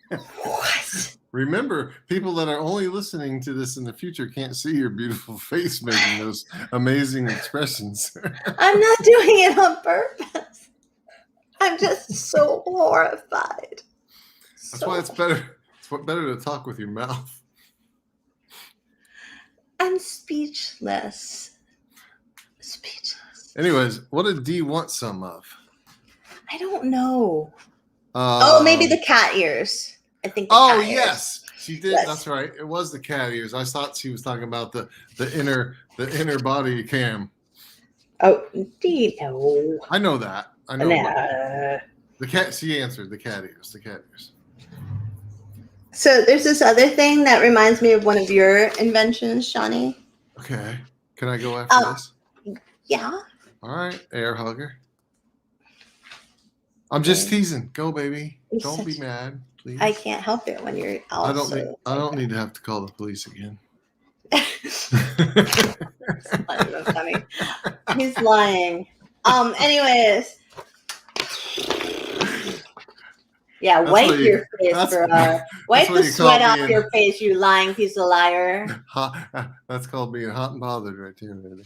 What? Remember, people that are only listening to this in the future can't see your beautiful face making those amazing expressions. I'm not doing it on purpose. I'm just so horrified. That's why it's better. It's better to talk with your mouth. I'm speechless. Speechless. Anyways, what did Dee want some of? I don't know. Maybe the cat ears. I think. Yes, she did. Yes. That's right. It was the cat ears. I thought she was talking about the inner body cam. Oh, Dee, no. I know that. I know. The cat. She answered the cat ears. The cat ears. So there's this other thing that reminds me of one of your inventions, Shawnee. Okay. Can I go after this? Yeah. All right, air hugger. I'm just teasing. Go, baby. Don't be mad, please. I can't help it when you're also. I don't need to have to call the police again. That's not even funny. He's lying. Anyways. Yeah, wipe your face wipe the sweat off your face, you lying piece of liar. That's called being hot and bothered right there, baby.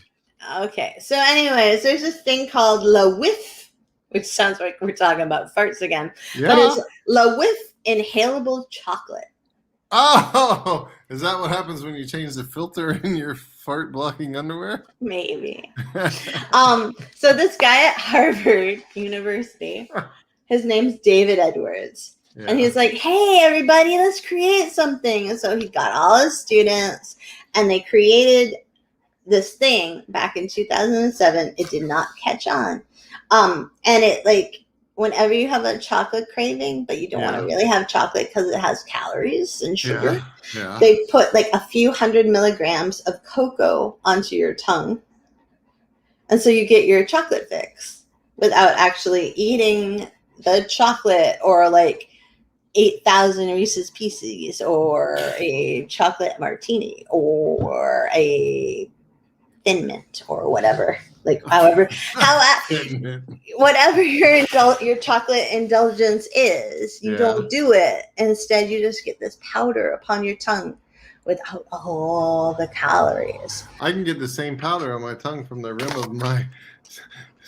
Okay, so anyways, there's this thing called La Whiff, which sounds like we're talking about farts again. Yeah. But it's La Whiff inhalable chocolate. Oh, is that what happens when you change the filter in your fart blocking underwear? Maybe. So this guy at Harvard University, his name's David Edwards. Yeah. And he's like, hey, everybody, let's create something. And so he got all his students and they created this thing back in 2007. It did not catch on. And it like, whenever you have a chocolate craving, but you don't want to really have chocolate because it has calories and sugar, they put like a few 100 milligrams of cocoa onto your tongue. And so you get your chocolate fix without actually eating the chocolate or like 8,000 Reese's Pieces or a chocolate martini or a Thin Mint or whatever. Like whatever your chocolate indulgence is, you don't do it. Instead, you just get this powder upon your tongue without all the calories. I can get the same powder on my tongue from the rim of my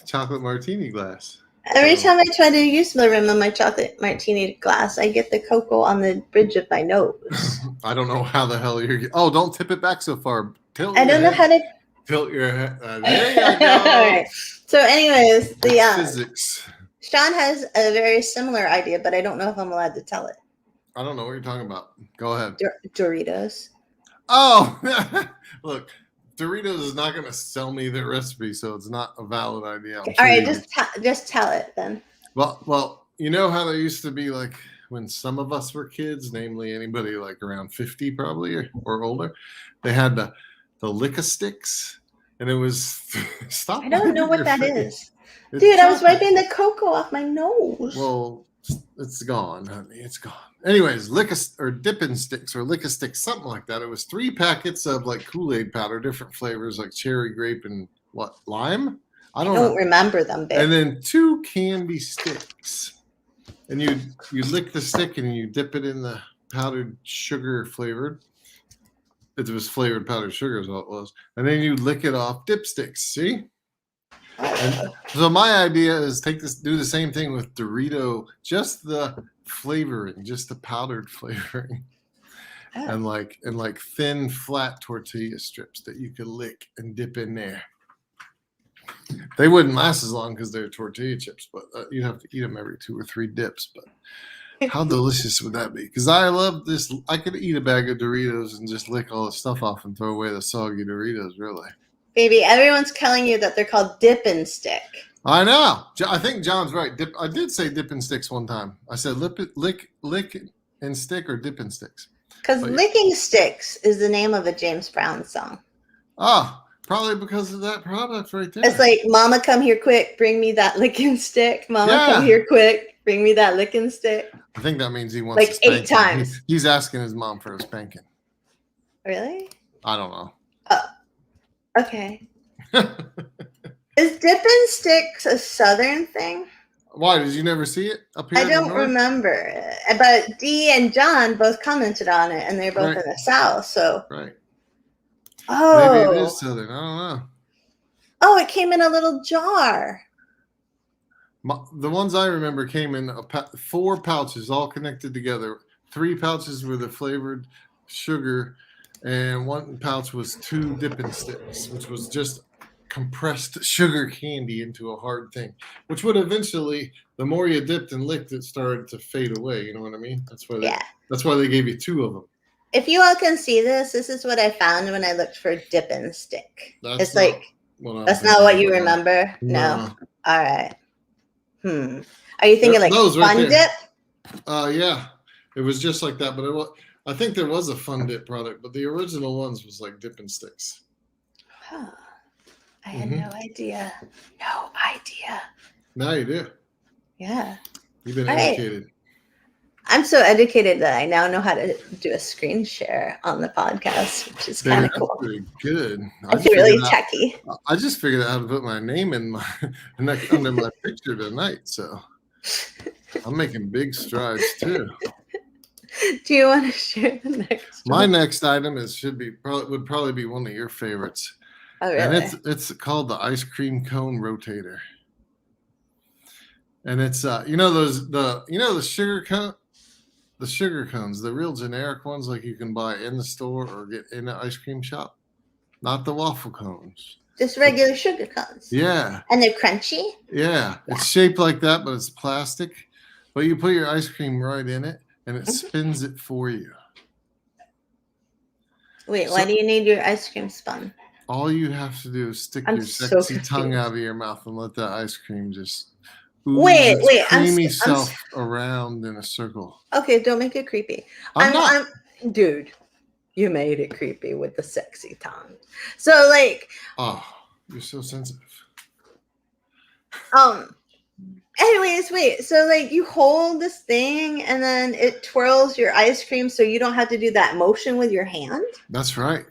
chocolate martini glass. Every So, time I try to use the rim of my chocolate martini glass, I get the cocoa on the bridge of my nose. I don't know how the hell you're. Oh, don't tip it back so far. Tilt I your don't know head. how to. Tilt your head. There you All go. right. So, anyways, It's physics. Shaun has a very similar idea, but I don't know if I'm allowed to tell it. I don't know what you're talking about. Go ahead. Doritos. Oh, look, Doritos is not going to sell me the recipe, so it's not a valid idea. All right, just tell it then. Well, you know how there used to be like when some of us were kids, namely anybody like around 50 probably or older, they had the Lick-a-Sticks, and it was stop. I don't know wiping what your that face. is. It's Dude, I was chocolate. wiping the cocoa off my nose. Well, it's gone, honey. It's gone. Anyways, Dippin' Sticks or Lick-a-Sticks, something like that. It was 3 packets of like Kool-Aid powder, different flavors like cherry, grape, and what, lime? I don't know. Remember them, babe. And then 2 candy sticks. And you lick the stick and you dip it in the powdered sugar flavored. It was flavored powdered sugar is all it was. And then you lick it off dipsticks. See? And so my idea is do the same thing with Dorito, just the flavoring, just the powdered flavoring. Oh. And like thin flat tortilla strips that you could lick and dip in there. They wouldn't last as long because they're tortilla chips, but you'd have to eat them every 2 or 3 dips. But how delicious would that be? Because I love this. I could eat a bag of Doritos and just lick all the stuff off and throw away the soggy Doritos, really. Baby, everyone's telling you that they're called Dippin' Stick. I know. I think John's right. I did say Dippin' Sticks one time. I said lick and stick or Dippin' Sticks. Because Licking Sticks is the name of a James Brown song. Oh, probably because of that product right there. It's like, Mama, come here quick, bring me that licking stick. Mama, come here quick, bring me that licking stick. I think that means he wants like 8 times. He's asking his mom for a spanking. Really? I don't know. Oh, okay. Is Dippin' Sticks a Southern thing? Why? Did you never see it up here? I don't remember. But Dee and John both commented on it, and they're both in the South. So right. Oh, maybe it is Southern. I don't know. Oh, it came in a little jar. The ones I remember came in 4 pouches, all connected together. 3 pouches were the flavored sugar, and 1 pouch was 2 Dippin' Sticks, which was just compressed sugar candy into a hard thing, which would eventually, the more you dipped and licked, it started to fade away. You know what I mean? That's why they gave you 2 of them. If you all can see this is what I found when I looked for Dippin' Stick. That's not what you remember? No. All right. Are you thinking like Fun Dip? Yeah. It was just like that, but I think there was a Fun Dip product, but the original ones was like Dippin' Sticks. Huh. I had no idea. No idea. Now you do. Yeah. You've been educated. I'm so educated that I now know how to do a screen share on the podcast, which is kind of cool. Pretty good. It's really techy. I just figured out how to put my name in under my picture tonight, so I'm making big strides too. Do you want to share the next one? My next item would probably be one of your favorites. Oh, really? And it's called the ice cream cone rotator. And it's the sugar cones, the real generic ones like you can buy in the store or get in the ice cream shop, not the waffle cones. Just regular sugar cones. Yeah. And they're crunchy? Yeah. It's shaped like that, but it's plastic. But you put your ice cream right in it and it spins it for you. Wait, why do you need your ice cream spun? All you have to do is stick your sexy tongue out of your mouth and let that ice cream just wait, creamy self around in a circle. Okay, don't make it creepy. Dude, you made it creepy with the sexy tongue. So like, oh, you're so sensitive. Anyways, wait. So like, you hold this thing and then it twirls your ice cream, so you don't have to do that motion with your hand. That's right.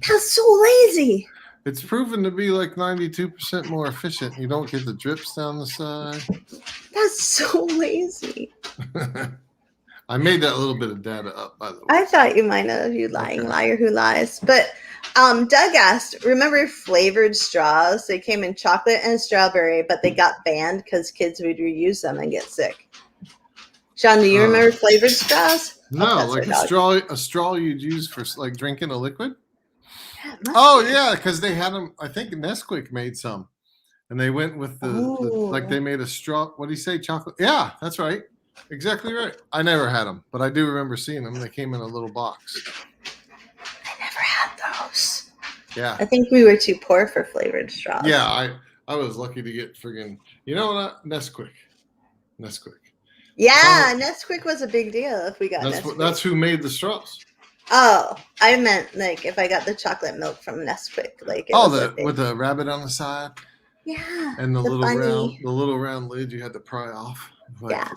That's so lazy. It's proven to be like 92% more efficient. You don't get the drips down the side. That's so lazy. I made that little bit of data up, by the way. I thought you might have, you lying liar who lies. But Doug asked, remember flavored straws? They came in chocolate and strawberry, but they got banned because kids would reuse them and get sick. Shaun, do you remember flavored straws? No, like a straw you'd use for like drinking a liquid. Yeah, yeah, because they had them. I think Nesquik made some, and they went with the like they made a straw. What do you say, chocolate? Yeah, that's right. Exactly right. I never had them, but I do remember seeing them. They came in a little box. I never had those. Yeah. I think we were too poor for flavored straws. Yeah, I was lucky to get friggin', you know what? Nesquik. Yeah, Nesquik was a big deal if we got Nesquik. That's who made the straws. Oh, I meant like if I got the chocolate milk from Nesquik, like with the rabbit on the side. Yeah. And the little round lid you had to pry off. Like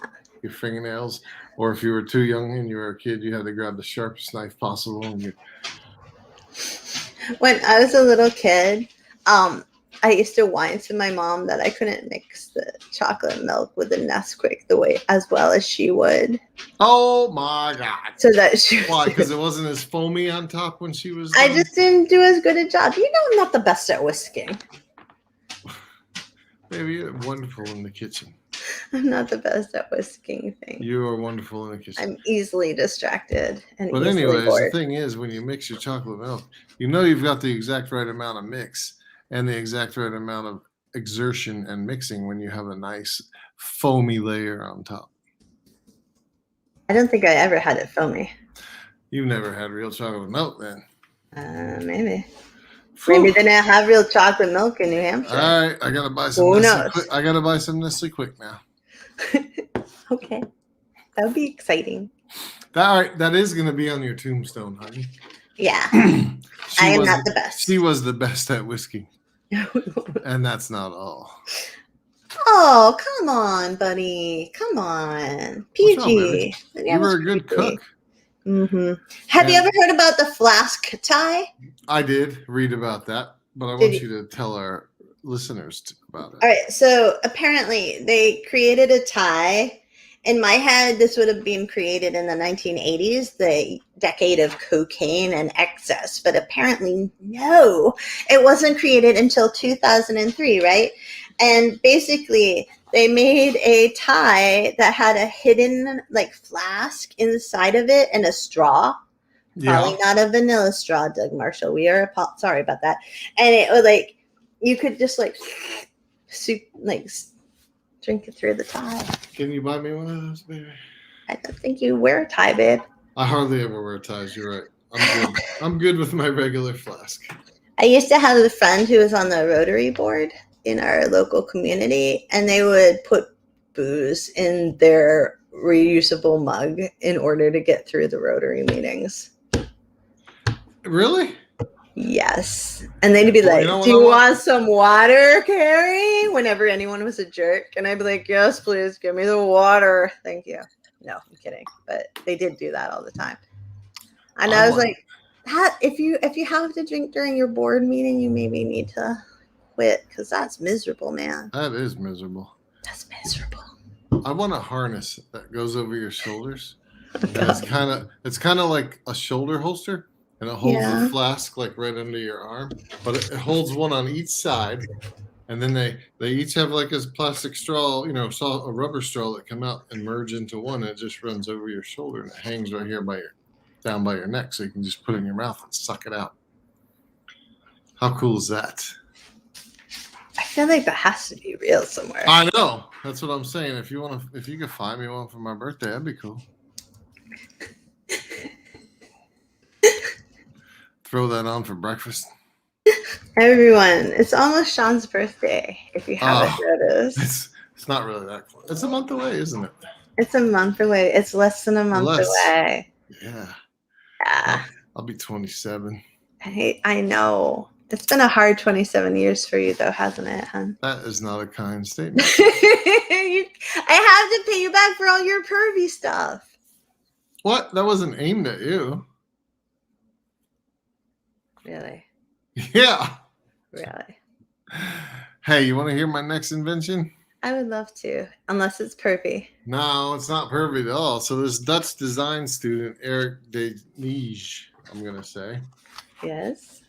your fingernails. Or if you were too young and you were a kid, you had to grab the sharpest knife possible. And when I was a little kid, I used to whine to my mom that I couldn't mix the chocolate milk with the Nesquik as well as she would. Oh my God! So that she why? Because it wasn't as foamy on top when she was. I just didn't do as good a job. You know, I'm not the best at whisking. Baby, you're wonderful in the kitchen. I'm not the best at whisking things. You are wonderful in the kitchen. I'm easily distracted and but easily anyways, bored. The thing is, when you mix your chocolate milk, you know you've got the exact right amount of mix and the exact right amount of exertion and mixing when you have a nice foamy layer on top. I don't think I ever had it foamy. You've never had real chocolate milk then? Maybe. Maybe they didn't have real chocolate milk in New Hampshire. All right, I gotta buy some. I gotta buy some Nestle Quick now. Okay, that would be exciting. All right, that is gonna be on your tombstone, honey. Yeah, I am not the best. She was the best at whiskey, and that's not all. Oh, come on, buddy. Come on, PG. You were a good cook. Mm-hmm. Have you ever heard about the flask tie? I did read about that, but I want you to tell our listeners about it. All right. So apparently they created a tie. In my head, this would have been created in the 1980s, the decade of cocaine and excess. But apparently, no, it wasn't created until 2003, right? And basically, they made a tie that had a hidden like flask inside of it and a straw. Probably not a vanilla straw, Doug Marshall. We are sorry about that. And it was like you could just like drink it through the tie. Can you buy me one of those, baby? I don't think you wear a tie, babe. I hardly ever wear ties. You're right. I'm good. I'm good with my regular flask. I used to have a friend who was on the Rotary board in our local community, and they would put booze in their reusable mug in order to get through the Rotary meetings. Really? Yes. And they'd be like, do you want some water, Carrie? Whenever anyone was a jerk. And I'd be like, yes, please, give me the water. Thank you. No, I'm kidding. But they did do that all the time. And I was like, if you have to drink during your board meeting, you maybe need to quit because that's miserable, man. That is miserable. That's miserable. I want a harness that goes over your shoulders. And it's kind of like a shoulder holster. And it holds the flask like right under your arm, but it holds one on each side, and then they each have like a plastic straw, a rubber straw that come out and merge into one. And it just runs over your shoulder and it hangs right here down by your neck, so you can just put it in your mouth and suck it out. How cool is that? I feel like that has to be real somewhere. I know. That's what I'm saying. If you could find me one for my birthday, that'd be cool. Throw that on for breakfast. Everyone, it's almost Shaun's birthday, if you haven't noticed. It's not really that close. It's a month away, isn't it? It's a month away. It's less than a month away. Yeah. I'll be 27. I know. It's been a hard 27 years for you, though, hasn't it, hon? That is not a kind statement. I have to pay you back for all your pervy stuff. What? That wasn't aimed at you. Really? Yeah. Really? Hey, you want to hear my next invention? I would love to, unless it's pervy. No, it's not pervy at all. So this Dutch design student, Eric de Nige, I'm going to say, Yes.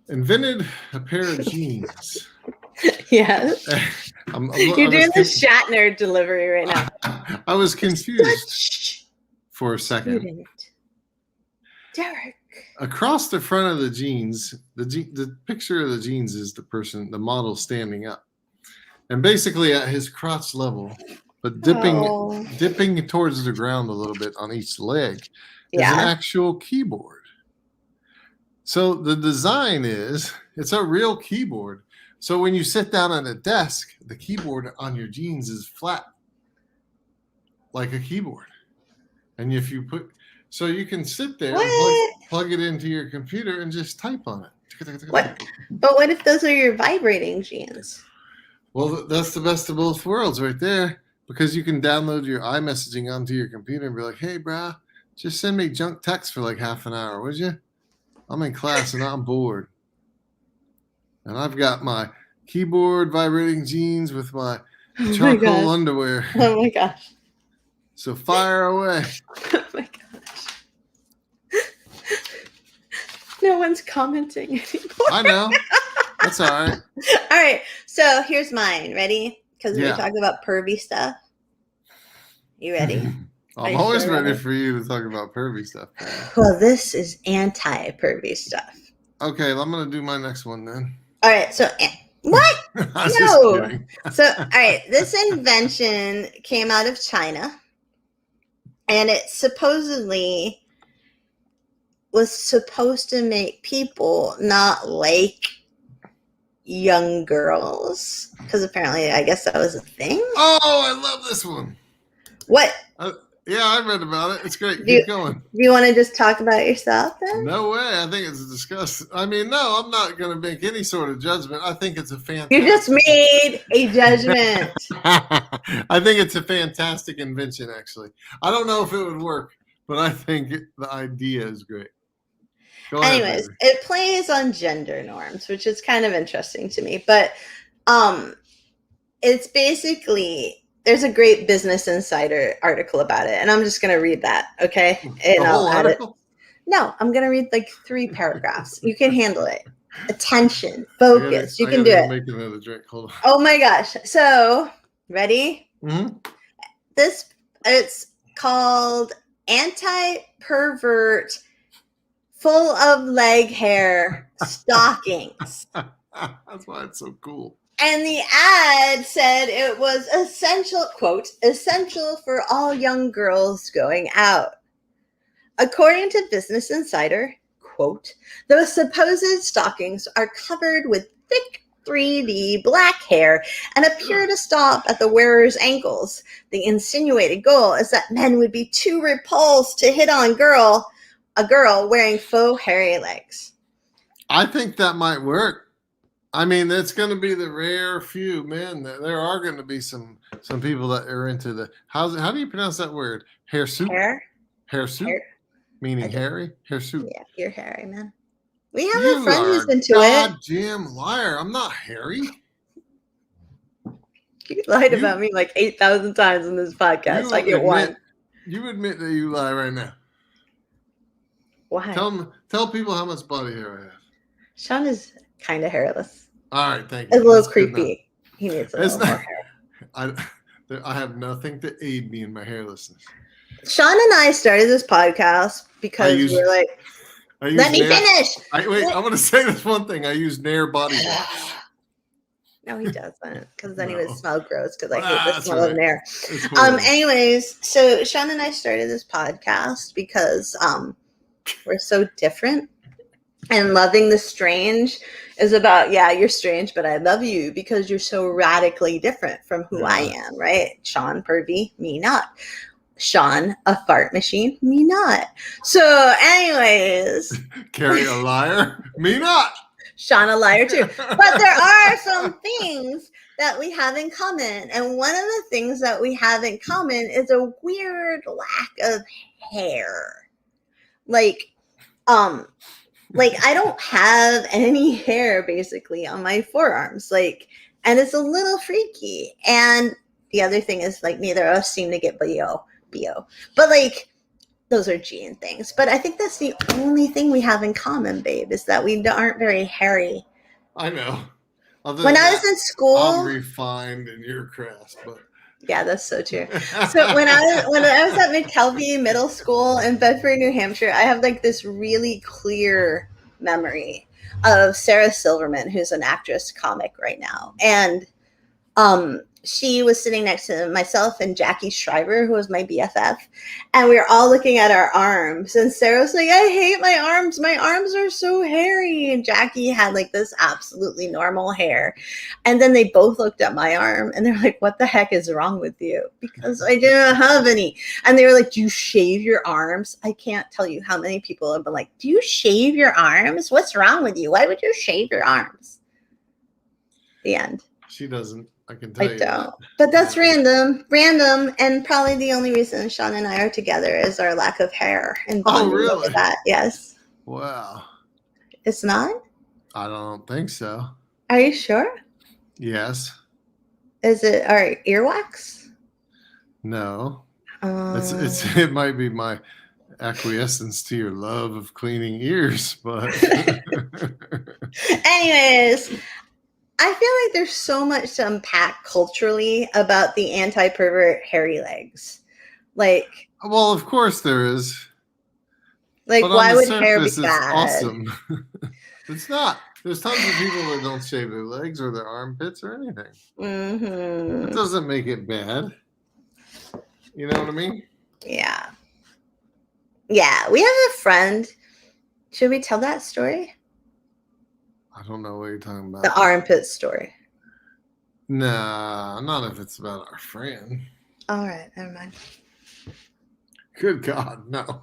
invented a pair of jeans. Yes. You're doing the Shatner delivery right now. I was confused Dutch for a second. student. Derek. Across the front of the jeans, the picture of the jeans is the model standing up. And basically at his crotch level, but dipping towards the ground a little bit on each leg, is an actual keyboard. So the design it's a real keyboard. So when you sit down at a desk, the keyboard on your jeans is flat, like a keyboard. And if you so you can sit there and plug it into your computer and just type on it. What? But what if those are your vibrating jeans? Well, that's the best of both worlds right there, because you can download your iMessaging onto your computer and be like, hey, brah, just send me junk text for like half an hour, would you? I'm in class and I'm bored. And I've got my keyboard vibrating jeans with my charcoal underwear. Oh my gosh. So fire away. Oh my gosh. No one's commenting anymore. I know. That's all right. All right. So here's mine. Ready? Because we're talking about pervy stuff. You ready? I'm always ready for you to talk about pervy stuff. Well, this is anti-pervy stuff. Okay, I'm going to do my next one then. All right. So, what? No. So, all right. This invention came out of China. And it supposedly was supposed to make people not like young girls. Because apparently, I guess that was a thing. Oh, I love this one. What? Yeah, I read about it. It's great. Keep going. Do you want to just talk about yourself then? No way. I think it's disgusting. I mean, no, I'm not going to make any sort of judgment. I think it's a fantastic. You just made a judgment. I think it's a fantastic invention, actually. I don't know if it would work, but I think the idea is great. Anyways, it plays on gender norms, which is kind of interesting to me. But it's basically... There's a great Business Insider article about it, and I'm just going to read that, okay? And I'll add it. No, I'm going to read like 3 paragraphs. You can handle it. Attention, focus. You can do it. Make another drink. Hold on. Oh my gosh. So, ready? Mm-hmm. It's called Anti-Pervert Full of Leg Hair Stockings. That's why it's so cool. And the ad said it was essential, quote, essential for all young girls going out. According to Business Insider, quote, those supposed stockings are covered with thick 3D black hair and appear to stop at the wearer's ankles. The insinuated goal is that men would be too repulsed to hit on a girl wearing faux hairy legs. I think that might work. I mean, it's going to be the rare few men. There are going to be some people that are into the how do you pronounce that word? Hairsuit? Hairsuit? Meaning hairy? Hairsuit. Yeah, you're hairy, man. We have a friend who's into it. Goddamn liar! I'm not hairy. You lied about me like 8,000 times in this podcast. I get one. You admit that you lie right now. Why? Tell people how much body hair I have. Shaun is kind of hairless. All right, thank you. It's a little creepy. He needs a little more hair. I have nothing to aid me in my hairlessness. Shaun and I started this podcast because we're like, let me finish. I want to say this one thing. I use Nair body wash. No, he doesn't, because then he would smell gross, because I hate the smell of Nair. Anyways, so Shaun and I started this podcast because we're so different. And loving the strange is about, you're strange, but I love you because you're so radically different from who I am, right? Shaun, pervy, me not. Shaun, a fart machine, me not. So anyways. Carrie, a liar, me not. Shaun, a liar too. But there are some things that we have in common. And one of the things that we have in common is a weird lack of hair. Like, Like, I don't have any hair basically on my forearms. Like, and it's a little freaky. And the other thing is, like, neither of us seem to get BO. But like, those are gene things. But I think that's the only thing we have in common, babe, is that we aren't very hairy. I know. Other When than I that, was in I'm school, refined and you're crass, but yeah, that's so true. So when I was at McKelvey Middle School in Bedford, New Hampshire, I have like this really clear memory of Sarah Silverman, who's an actress comic right now, and she was sitting next to myself and Jackie Schreiber, who was my BFF, and we were all looking at our arms. And Sarah was like, "I hate my arms. My arms are so hairy." And Jackie had like this absolutely normal hair. And then they both looked at my arm and they're like, "What the heck is wrong with you?" Because I didn't have any. And they were like, "Do you shave your arms?" I can't tell you how many people have been like, "Do you shave your arms? What's wrong with you? Why would you shave your arms?" The end. she doesn't. I can tell I you don't. that. But that's Yeah. random, and probably the only reason Shaun and I are together is our lack of hair and Oh, bonding over really? that. Yes. Wow. It's not? I don't think so. Are you sure? Yes. Is it our earwax? No. It's Um, it might be my acquiescence to your love of cleaning ears, but anyways, I feel like there's so much to unpack culturally about the anti-pervert hairy legs. Like, well, of course there is. like, But on why the would hair be surface, it's bad? awesome. It's not. There's tons of people that don't shave their legs or their armpits or anything. That Mm-hmm. doesn't make it bad. You know what I mean? Yeah. Yeah. We have a friend. Should we tell that story? I don't know what you're talking about. The armpit story. Nah, not if it's about our friend. All right, never mind. Good God, no.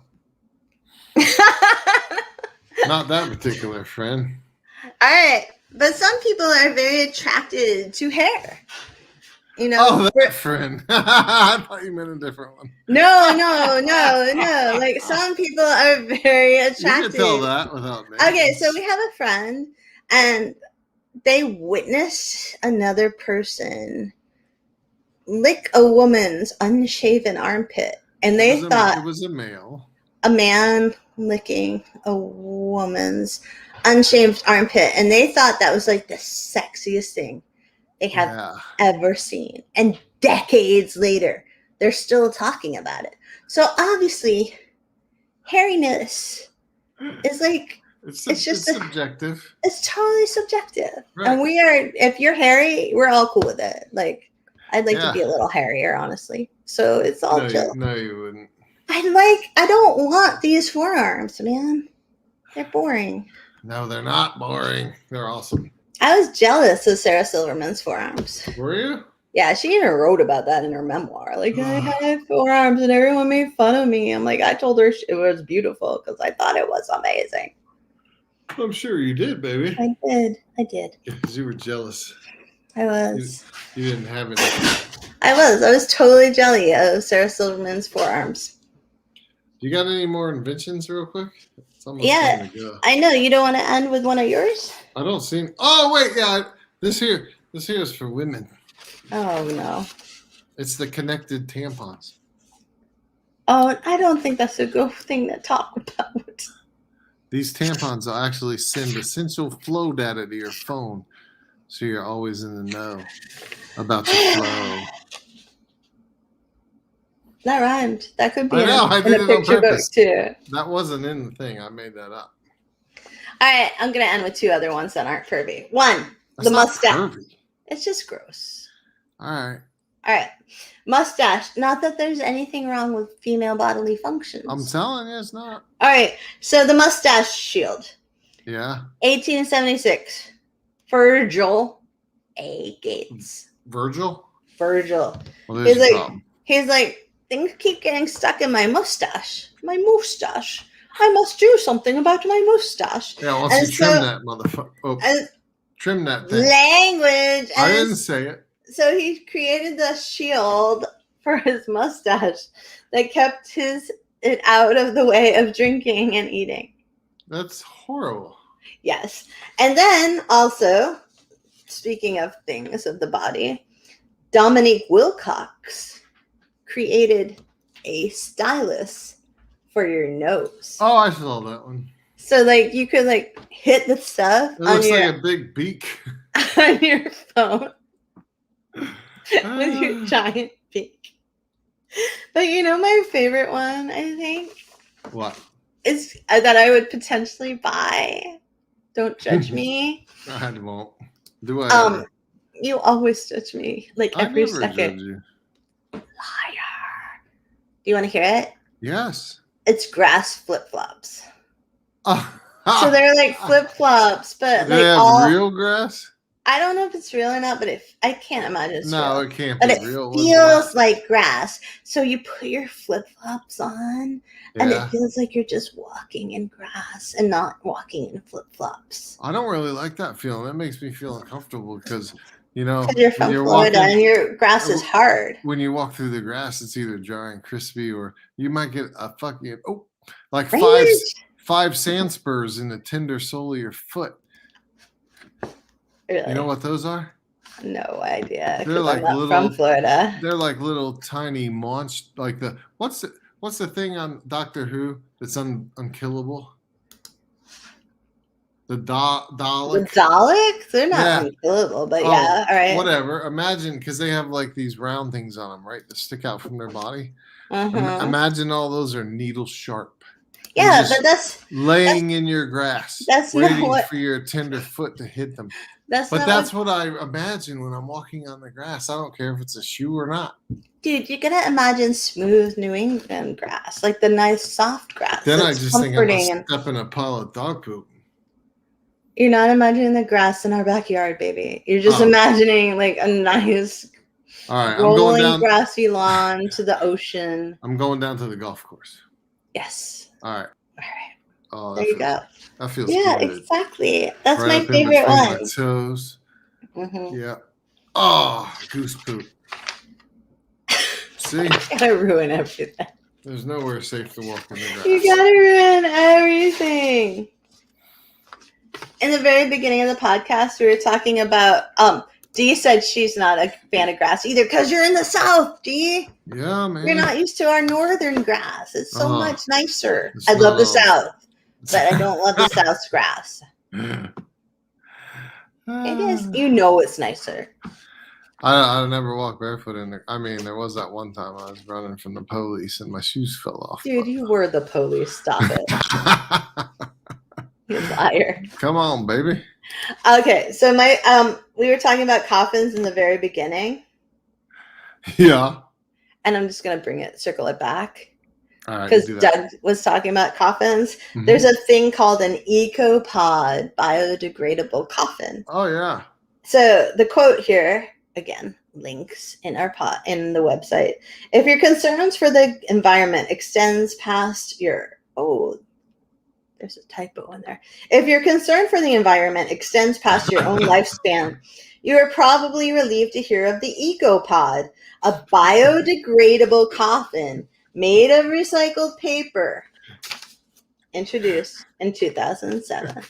Not that particular friend. All right, but some people are very attracted to hair. You know. Oh, that friend. I thought you meant a different one. No. Like, some people are very attracted. You can tell that without names. Okay, so we have a friend, and they witnessed another person lick a woman's unshaven armpit, and they thought it was a male. A man licking a woman's unshaved armpit, and they thought that was like the sexiest thing they have ever seen. And decades later, they're still talking about it. So obviously, hairiness is like, it's subjective. It's totally subjective. Right. And if you're hairy, we're all cool with it. Like, I'd like to be a little hairier, honestly. So it's all chill. No, you wouldn't. I don't want these forearms, man. They're boring. No, they're not boring. They're awesome. I was jealous of Sarah Silverman's forearms. Were you? Yeah, she even wrote about that in her memoir. Like, I had forearms and everyone made fun of me. I'm like, I told her it was beautiful because I thought it was amazing. I'm sure you did, baby. I did. Because you were jealous. I was. You didn't have any. I was totally jelly of Sarah Silverman's forearms. You got any more inventions real quick? It's almost time to go. I know. You don't want to end with one of yours? I don't see. Oh, wait. Yeah. This here is for women. Oh, no. It's the connected tampons. Oh, I don't think that's a good thing to talk about. These tampons will actually send essential flow data to your phone, so you're always in the know about the flow. That rhymed. That could be in a picture book too. That wasn't in the thing. I made that up. All right, I'm gonna end with two other ones that aren't pervy. One, the mustache. It's just gross. All right. Mustache. Not that there's anything wrong with female bodily functions. I'm telling you, it's not. All right. So the mustache shield. Yeah. 1876. Virgil A. Gates. Virgil. Well, he's like, things keep getting stuck in my mustache. I must do something about my mustache. Yeah, once you trim that motherfucker. Trim that thing. Language. I didn't say it. So he created the shield for his mustache that kept it out of the way of drinking and eating. That's horrible. Yes. And then also, speaking of things of the body, Dominique Wilcox created a stylus for your nose. Oh, I saw that one. So like you could like hit the stuff It on looks your like a big beak. on your phone with your giant beak. But you know my favorite one, I think, What? is that I would potentially buy. Don't judge me. I won't. Do I ever? You always judge me, like I every never second. judge you. Liar. Do you want to hear it? Yes. It's grass flip flops. Oh. So they're like flip flops, but Do like they have all. real grass? I don't know if it's real or not, but if I can't imagine it's No, real. it can't But be it real. feels like grass. So you put your flip flops on, and it Yeah. feels like you're just walking in grass and not walking in flip flops. I don't really like that feeling. That makes me feel uncomfortable because, you know, Because you're when from you're Florida walking, and your grass is hard. when you walk through the grass, it's either dry and crispy, or you might get a fucking like Right? five sand spurs in the tender sole of your foot. Really? You know what those are? No idea. They're Because like I'm not little. from Florida. They're like little tiny monsters. Like what's the thing on Doctor Who that's unkillable? The Dalek. The Daleks? They're not unkillable, but yeah, all right. Whatever. Imagine, because they have like these round things on them, right, that stick out from their body. Mm-hmm. Imagine all those are needle sharp. Yeah, but that's laying in your grass, that's waiting not for your tender foot to hit them. That's But not that's what I imagine when I'm walking on the grass. I don't care if it's a shoe or not. Dude, you're gonna imagine smooth New England grass, like the nice soft grass. Then I that's just think I'm comforting gonna step in a pile of dog poop. You're not imagining the grass in our backyard, baby. You're just imagining like a nice all right, rolling I'm going down grassy lawn to the ocean. I'm going down to the golf course. Yes. All right. All right. Oh, there you go. That feels good. exactly. That's right my favorite one. My toes. Mm-hmm. Yeah. Oh, goose poop. See? Gotta ruin everything. There's nowhere safe to walk in the grass. You gotta ruin everything. In the very beginning of the podcast, we were talking about Dee said she's not a fan of grass either because you're in the South, Dee. Yeah, man. You're not used to our northern grass. It's so much nicer. It's I love the South, but I don't love the South's grass. It is. You know it's nicer. I never walked barefoot in there. I mean, there was that one time I was running from the police and my shoes fell off. Dude, you were the police. Stop it. You liar. Come on, baby. Okay, so we were talking about coffins in the very beginning. Yeah. And I'm just gonna circle it back. Because Doug was talking about coffins. Mm-hmm. There's a thing called an EcoPod biodegradable coffin. Oh yeah. So the quote here, again, links in in the website. If your concerns for the environment extends past your there's a typo in there. If your concern for the environment extends past your own lifespan, you are probably relieved to hear of the EcoPod, a biodegradable coffin made of recycled paper, introduced in 2007.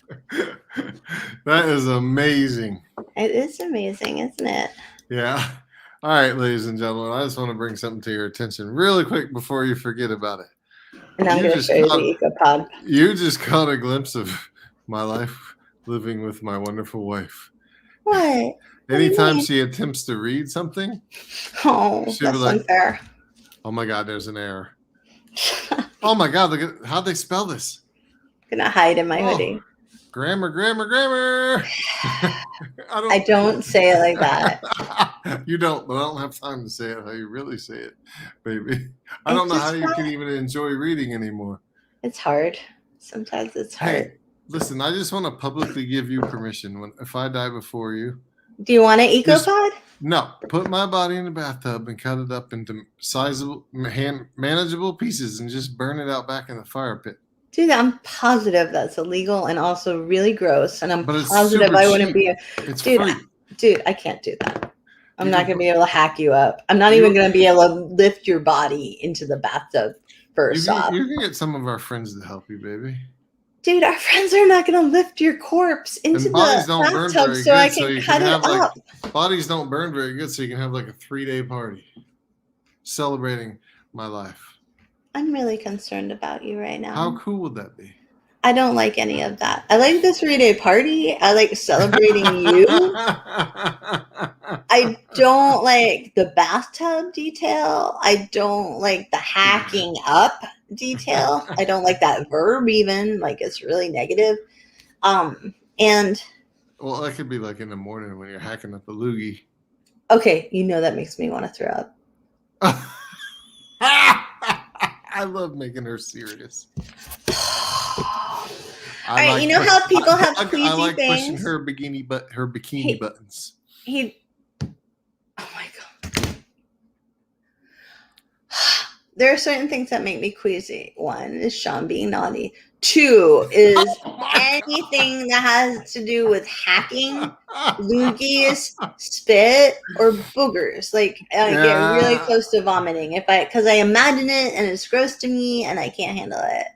That is amazing. It is amazing, isn't it? Yeah. All right, ladies and gentlemen, I just want to bring something to your attention really quick before you forget about it. And I'm going to show you the EcoPod. You just caught a glimpse of my life living with my wonderful wife. What? Anytime she attempts to read something, that's unfair. Oh my God, there's an error. Oh my God, look at how'd they spell this? I'm going to hide in my hoodie. Grammar. I don't say it like that. You don't, but I don't have time to say it how you really say it, baby. I don't know how you can even enjoy reading anymore. It's hard. Sometimes it's hard. Hey, listen, I just want to publicly give you permission if I die before you. Do you want an EcoPod? No. Put my body in the bathtub and cut it up into sizable, manageable pieces and just burn it out back in the fire pit. Dude, I'm positive that's illegal and also really gross. And I'm positive I wouldn't be. It's free. Dude, I can't do that. I'm not going to be able to hack you up. I'm not even going to be able to lift your body into the bathtub first off. You can get some of our friends to help you, baby. Dude, our friends are not going to lift your corpse into And bodies the don't burn bathtub very so I good, so can you cut can it have like up. bodies don't burn very good, so you can have like a 3-day party celebrating my life. I'm really concerned about you right now. How cool would that be? I don't like any of that. I like the 3-day party. I like celebrating you. I don't like the bathtub detail. I don't like the hacking up detail. I don't like that verb even. Like it's really negative. And Well, that could be like in the morning when you're hacking up a loogie. okay, you know that makes me want to throw up. I love making her serious. All right, you know how people have queasy I like things? pushing her bikini buttons. Oh my god. There are certain things that make me queasy. One is Shaun being naughty. 2 is anything that has to do with hacking, loogies, spit, or boogers. Like I get really close to vomiting because I imagine it and it's gross to me and I can't handle it.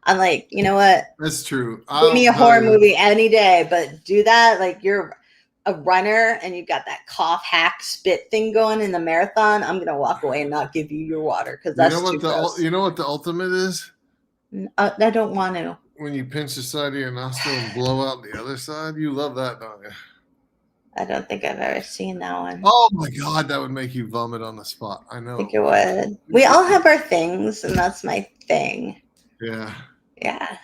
I'm like, you know what? That's true. Give me a horror movie any day, but do that like you're a runner and you've got that cough, hack, spit thing going in the marathon. I'm gonna walk away and not give you your water because that's too gross. You know what the ultimate is? I don't want to. When you pinch the side of your nostril and blow out the other side, you love that, don't you? I don't think I've ever seen that one. Oh my god, that would make you vomit on the spot. I know. I think it would. We all have our things, and that's my thing. Yeah. Yeah.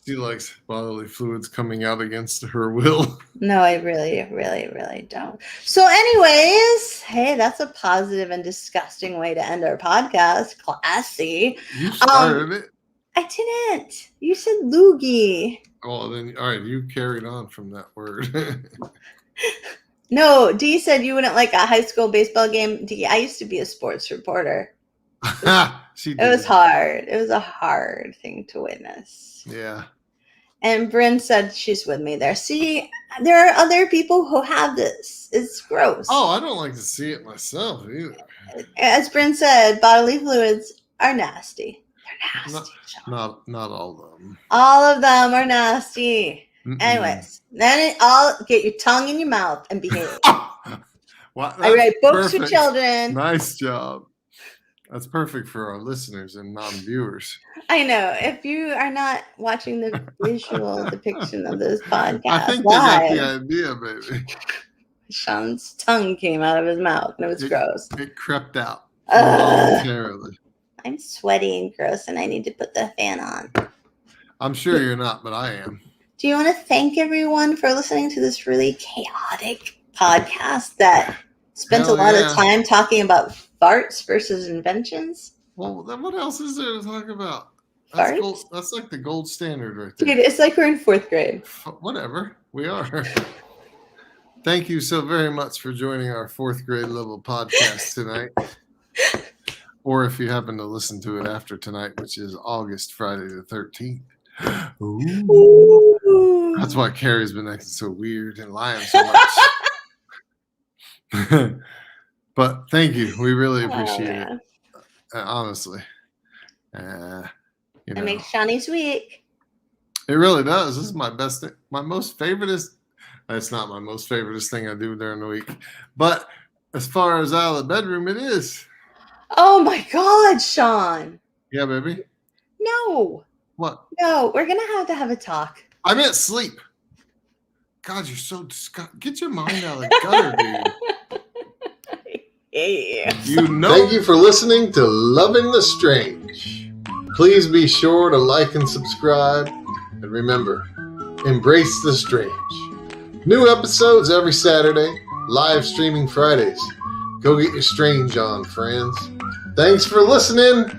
She likes bodily fluids coming out against her will. No, I really, really, really don't. So, anyways, hey, that's a positive and disgusting way to end our podcast. Classy. You started it. I didn't. You said loogie. Oh, then all right. You carried on from that word. No, Dee said you wouldn't like a high school baseball game. Dee, I used to be a sports reporter. She did. It was hard. It was a hard thing to witness. Yeah. And Bryn said she's with me there. See, there are other people who have this. It's gross. Oh, I don't like to see it myself either. As Bryn said, bodily fluids are nasty. They're nasty. Not all of them. All of them are nasty. Mm-mm. Anyways, then I'll get your tongue in your mouth and behave. Well, I write books for children. Nice job. That's perfect for our listeners and non-viewers. I know. If you are not watching the visual depiction of this podcast, I think they got the idea, baby. Shaun's tongue came out of his mouth, and it was gross. It crept out voluntarily. I'm sweaty and gross, and I need to put the fan on. I'm sure you're not, but I am. Do you want to thank everyone for listening to this really chaotic podcast that spent a lot of time talking about farts versus inventions? Well, then what else is there to talk about? Farts? That's like the gold standard right there. Dude, it's like we're in 4th grade. Whatever. We are. Thank you so very much for joining our 4th grade level podcast tonight. Or if you happen to listen to it after tonight, which is Friday the 13th. Ooh. That's why Carrie's been acting so weird and lying so much. But thank you. We really appreciate it. Honestly. It makes Shawnee's week. It really does. This is my best thing. My most favoriteest. That's not my most favoriteest thing I do during the week. But as far as out of the bedroom, it is. Oh my God, Shaun. Yeah, baby. No. What? No, we're going to have a talk. I meant sleep. God, you're so disgusting. Get your mind out of the gutter, dude. Yeah. Thank you for listening to Loving the Strange. Please be sure to like and subscribe. And remember, embrace the strange. New episodes every Saturday, live streaming Fridays. Go get your strange on, friends. Thanks for listening.